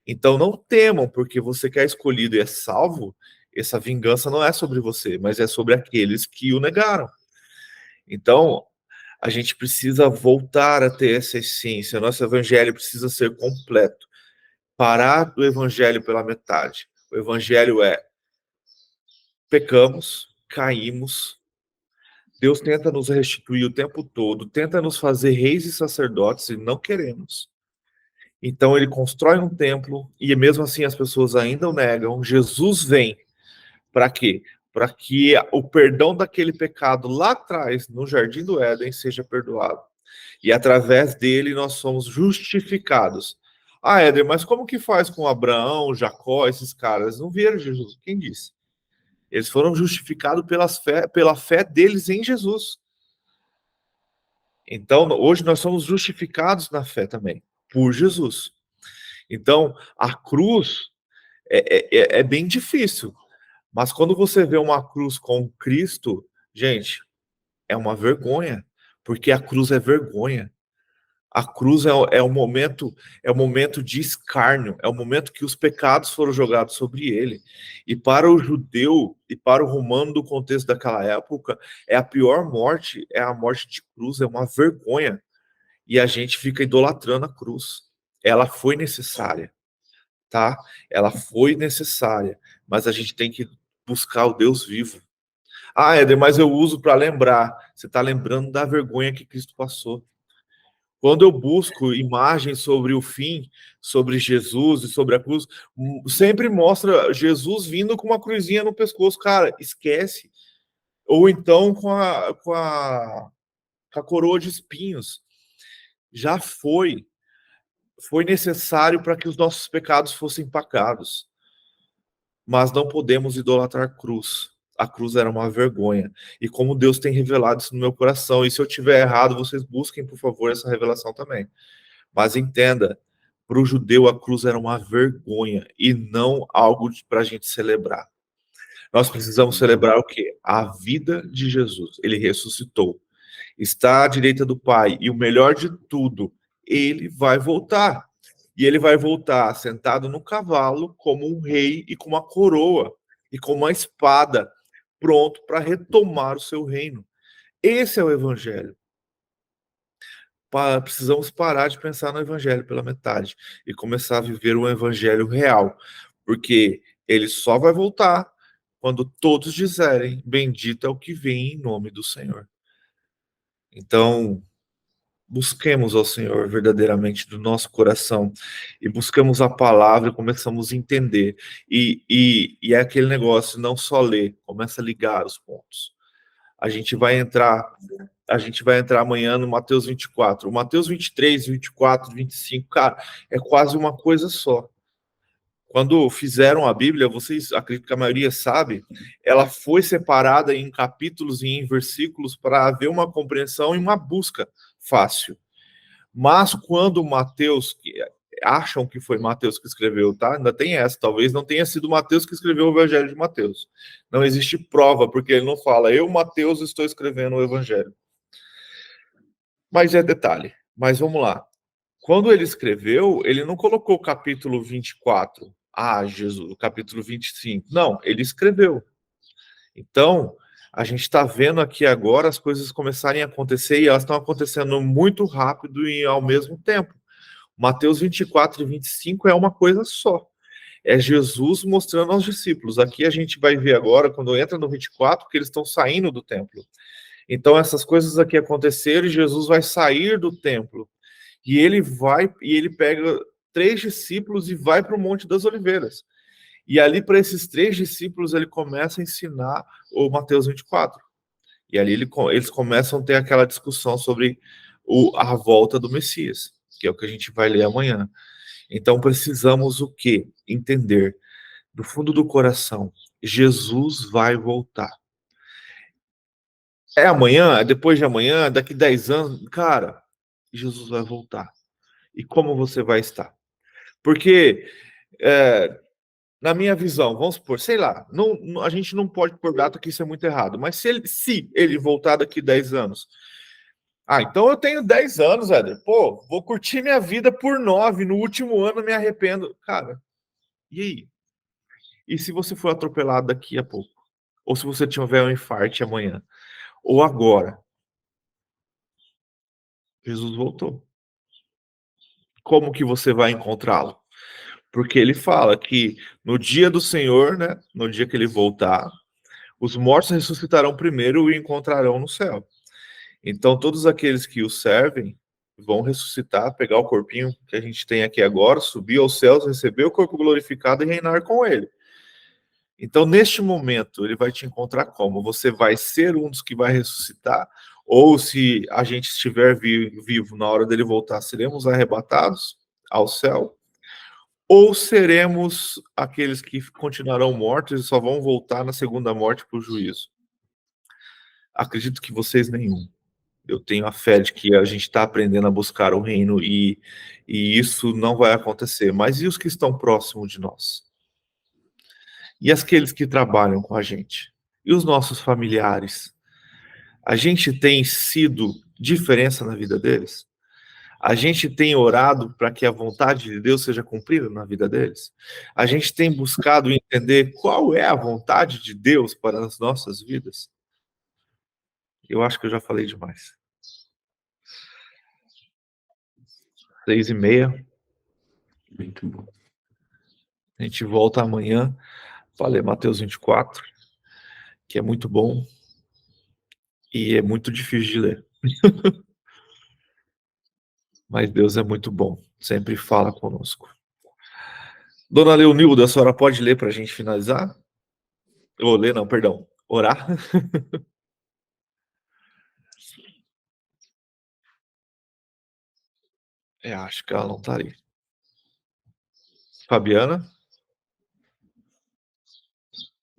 Então não temam, porque você que é escolhido e é salvo, essa vingança não é sobre você, mas é sobre aqueles que o negaram. Então, a gente precisa voltar a ter essa essência, nosso evangelho precisa ser completo. Parar do evangelho pela metade. O evangelho é pecamos, caímos, Deus tenta nos restituir o tempo todo, tenta nos fazer reis e sacerdotes e não queremos. Então ele constrói um templo e mesmo assim as pessoas ainda o negam. Jesus vem para quê? Para que o perdão daquele pecado lá atrás, no Jardim do Éden, seja perdoado. E através dele nós somos justificados. Ah, Éder, mas como que faz com Abraão, Jacó, esses caras? Não viram Jesus? Quem disse? Eles foram justificados pela fé deles em Jesus. Então, hoje nós somos justificados na fé também, por Jesus. Então, a cruz é bem difícil. Mas quando você vê uma cruz com Cristo, gente, é uma vergonha. Porque a cruz é vergonha. A cruz é o momento de escárnio, é o momento que os pecados foram jogados sobre ele. E para o judeu e para o romano do contexto daquela época, é a pior morte, é a morte de cruz, é uma vergonha. E a gente fica idolatrando a cruz. Ela foi necessária, tá? Ela foi necessária, mas a gente tem que buscar o Deus vivo. Ah, Éder, mas eu uso para lembrar. Você está lembrando da vergonha que Cristo passou. Quando eu busco imagens sobre o fim, sobre Jesus e sobre a cruz, sempre mostra Jesus vindo com uma cruzinha no pescoço. Cara, esquece. Ou então com a coroa de espinhos. Já foi necessário para que os nossos pecados fossem pagados. Mas não podemos idolatrar a cruz. A cruz era uma vergonha. E como Deus tem revelado isso no meu coração, e se eu tiver errado, vocês busquem, por favor, essa revelação também. Mas entenda, para o judeu a cruz era uma vergonha e não algo para a gente celebrar. Nós precisamos celebrar o quê? A vida de Jesus. Ele ressuscitou. Está à direita do Pai. E o melhor de tudo, ele vai voltar. E ele vai voltar sentado no cavalo como um rei e com uma coroa e com uma espada, pronto para retomar o seu reino. Esse é o evangelho. Precisamos parar de pensar no evangelho pela metade e começar a viver um evangelho real, porque ele só vai voltar quando todos disserem: bendito é o que vem em nome do Senhor. Então, busquemos ao Senhor verdadeiramente do nosso coração e buscamos a palavra e começamos a entender. E é aquele negócio, não só ler, começa a ligar os pontos. A gente vai entrar amanhã no Mateus 24. O Mateus 23, 24, 25, cara, é quase uma coisa só. Quando fizeram a Bíblia, vocês, acredito que a maioria sabe, ela foi separada em capítulos e em versículos para haver uma compreensão e uma busca fácil. Mas quando Mateus, acham que foi Mateus que escreveu, tá? Ainda tem essa, talvez não tenha sido Mateus que escreveu o Evangelho de Mateus. Não existe prova, porque ele não fala, eu, Mateus, estou escrevendo o Evangelho. Mas é detalhe. Mas vamos lá. Quando ele escreveu, ele não colocou o capítulo 24. Jesus, o capítulo 25. Não, ele escreveu. Então, a gente está vendo aqui agora as coisas começarem a acontecer e elas estão acontecendo muito rápido e ao mesmo tempo. Mateus 24 e 25 é uma coisa só. É Jesus mostrando aos discípulos. Aqui a gente vai ver agora, quando entra no 24, que eles estão saindo do templo. Então, essas coisas aqui aconteceram e Jesus vai sair do templo. E ele pega 3 discípulos e vai para o Monte das Oliveiras. E ali, para esses 3 discípulos, ele começa a ensinar o Mateus 24. E ali eles começam a ter aquela discussão sobre a volta do Messias, que é o que a gente vai ler amanhã. Então, precisamos o quê? Entender, do fundo do coração, Jesus vai voltar. É amanhã? É depois de amanhã? Daqui 10 anos? Cara, Jesus vai voltar. E como você vai estar? Porque, na minha visão, vamos supor, sei lá, a gente não pode pôr data que isso é muito errado, mas se ele voltar daqui 10 anos, então eu tenho 10 anos, Éder, pô, vou curtir minha vida por 9, no último ano me arrependo. Cara, e aí? E se você for atropelado daqui a pouco? Ou se você tiver um infarto amanhã? Ou agora? Jesus voltou. Como que você vai encontrá-lo? Porque ele fala que no dia do Senhor, né, no dia que ele voltar, os mortos ressuscitarão primeiro e o encontrarão no céu. Então, todos aqueles que o servem vão ressuscitar, pegar o corpinho que a gente tem aqui agora, subir aos céus, receber o corpo glorificado e reinar com ele. Então, neste momento, ele vai te encontrar como? Você vai ser um dos que vai ressuscitar? Ou se a gente estiver vivo na hora dele voltar, seremos arrebatados ao céu? Ou seremos aqueles que continuarão mortos e só vão voltar na segunda morte para o juízo? Acredito que vocês nenhum. Eu tenho a fé de que a gente está aprendendo a buscar o reino e isso não vai acontecer. Mas e os que estão próximos de nós? E aqueles que trabalham com a gente? E os nossos familiares? A gente tem sido diferença na vida deles? A gente tem orado para que a vontade de Deus seja cumprida na vida deles? A gente tem buscado entender qual é a vontade de Deus para as nossas vidas? Eu acho que eu já falei demais. 6h30. Muito bom. A gente volta amanhã para ler Mateus 24, que é muito bom e é muito difícil de ler. mas Deus é muito bom, sempre fala conosco. Dona Leonilda, a senhora pode ler para a gente finalizar? Ou ler, não, perdão, orar? Acho que ela não está aí. Fabiana?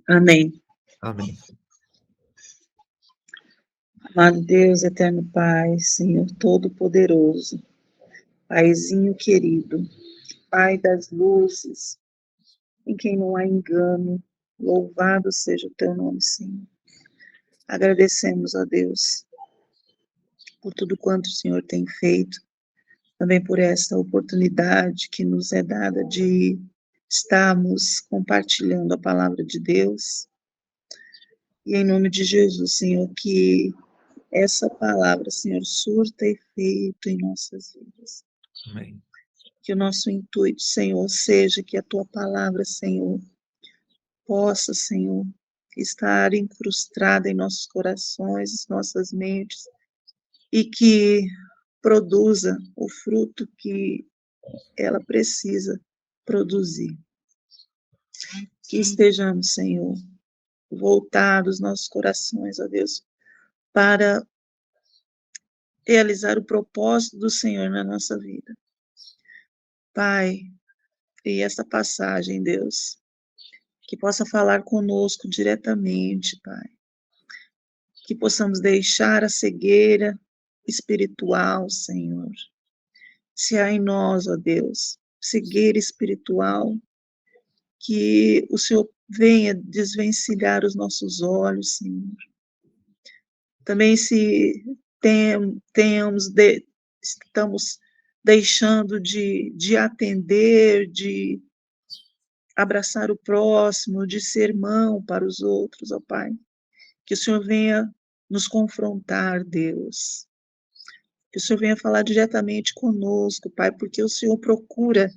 Amém. Amém. Amado Deus, eterno Pai, Senhor Todo-Poderoso, Paizinho querido, Pai das luzes, em quem não há engano, louvado seja o teu nome, Senhor. Agradecemos a Deus por tudo quanto o Senhor tem feito, também por esta oportunidade que nos é dada de estarmos compartilhando a palavra de Deus. E em nome de Jesus, Senhor, que essa palavra, Senhor, surta efeito em nossas vidas. Amém. Que o nosso intuito, Senhor, seja que a tua palavra, Senhor, possa, Senhor, estar incrustada em nossos corações, nossas mentes, e que produza o fruto que ela precisa produzir. Que estejamos, Senhor, voltados nossos corações, ó Deus, para realizar o propósito do Senhor na nossa vida. Pai, e essa passagem, Deus, que possa falar conosco diretamente, Pai. Que possamos deixar a cegueira espiritual, Senhor. Se há em nós, ó Deus, cegueira espiritual, que o Senhor venha desvencilhar os nossos olhos, Senhor. Também se estamos deixando de atender, de abraçar o próximo, de ser mão para os outros, ó Pai. Que o Senhor venha nos confrontar, Deus. Que o Senhor venha falar diretamente conosco, Pai, porque o Senhor procura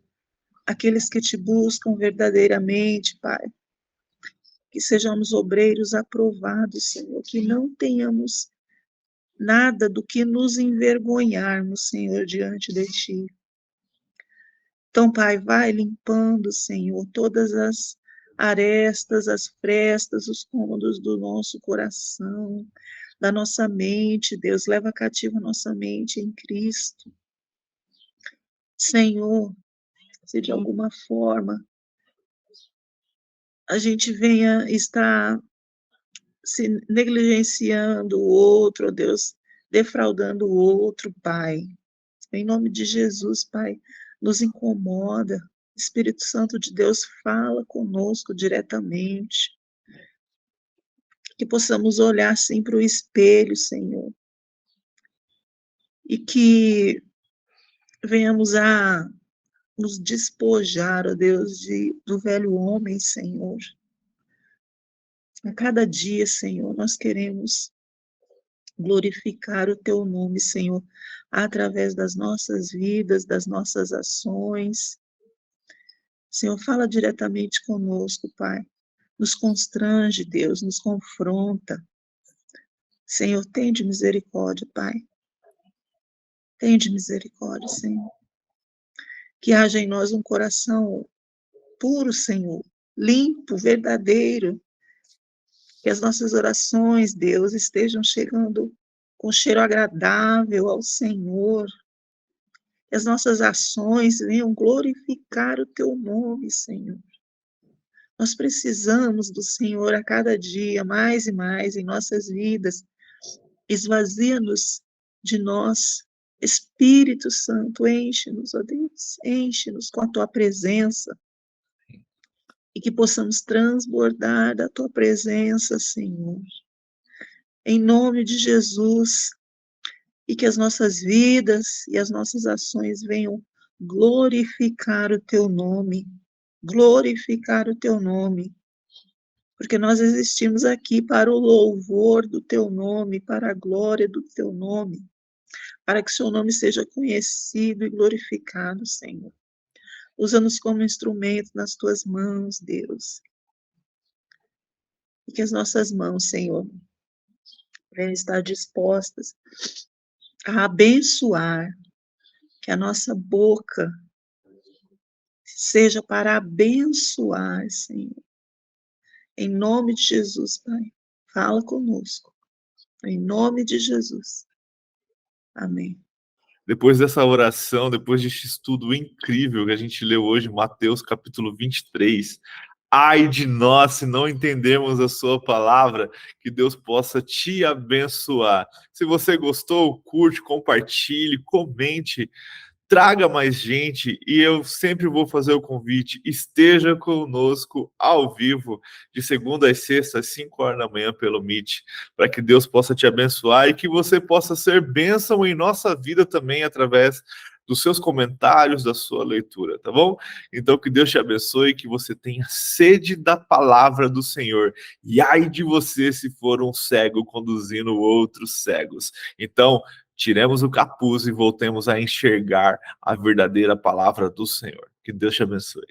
aqueles que te buscam verdadeiramente, Pai. Que sejamos obreiros aprovados, Senhor, que não tenhamos nada do que nos envergonharmos, Senhor, diante de Ti. Então, Pai, vai limpando, Senhor, todas as arestas, as frestas, os cômodos do nosso coração, da nossa mente, Deus, leva cativa a nossa mente em Cristo. Senhor, se de alguma forma a gente venha estar se negligenciando o outro, ó Deus, defraudando o outro, Pai, em nome de Jesus, Pai, nos incomoda. Espírito Santo de Deus, fala conosco diretamente. Que possamos olhar sempre para o espelho, Senhor. E que venhamos a nos despojar, ó Deus, do velho homem, Senhor. A cada dia, Senhor, nós queremos glorificar o Teu nome, Senhor, através das nossas vidas, das nossas ações. Senhor, fala diretamente conosco, Pai. Nos constrange, Deus, nos confronta. Senhor, tende misericórdia, Pai. Tende misericórdia, Senhor. Que haja em nós um coração puro, Senhor, limpo, verdadeiro. Que as nossas orações, Deus, estejam chegando com cheiro agradável ao Senhor. Que as nossas ações venham glorificar o Teu nome, Senhor. Nós precisamos do Senhor a cada dia, mais e mais, em nossas vidas. Esvazia-nos de nós. Espírito Santo, enche-nos, ó Deus, enche-nos com a Tua presença. E que possamos transbordar da Tua presença, Senhor. Em nome de Jesus. E que as nossas vidas e as nossas ações venham glorificar o Teu nome. Glorificar o Teu nome. Porque nós existimos aqui para o louvor do Teu nome, para a glória do Teu nome, para que o Seu nome seja conhecido e glorificado, Senhor. Usa-nos como instrumento nas Tuas mãos, Deus. E que as nossas mãos, Senhor, venham estar dispostas a abençoar que a nossa boca seja para abençoar, Senhor. Em nome de Jesus, Pai, fala conosco. Em nome de Jesus. Amém. Depois dessa oração, depois desse estudo incrível que a gente leu hoje, Mateus capítulo 23, ai de nós se não entendemos a sua palavra, que Deus possa te abençoar. Se você gostou, curte, compartilhe, comente, traga mais gente, e eu sempre vou fazer o convite, esteja conosco ao vivo, de segunda a sexta, às 5 horas da manhã, pelo Meet, para que Deus possa te abençoar e que você possa ser bênção em nossa vida também, através dos seus comentários, da sua leitura, tá bom? Então, que Deus te abençoe, que você tenha sede da palavra do Senhor, e ai de você se for um cego conduzindo outros cegos. Então, tiremos o capuz e voltemos a enxergar a verdadeira palavra do Senhor. Que Deus te abençoe.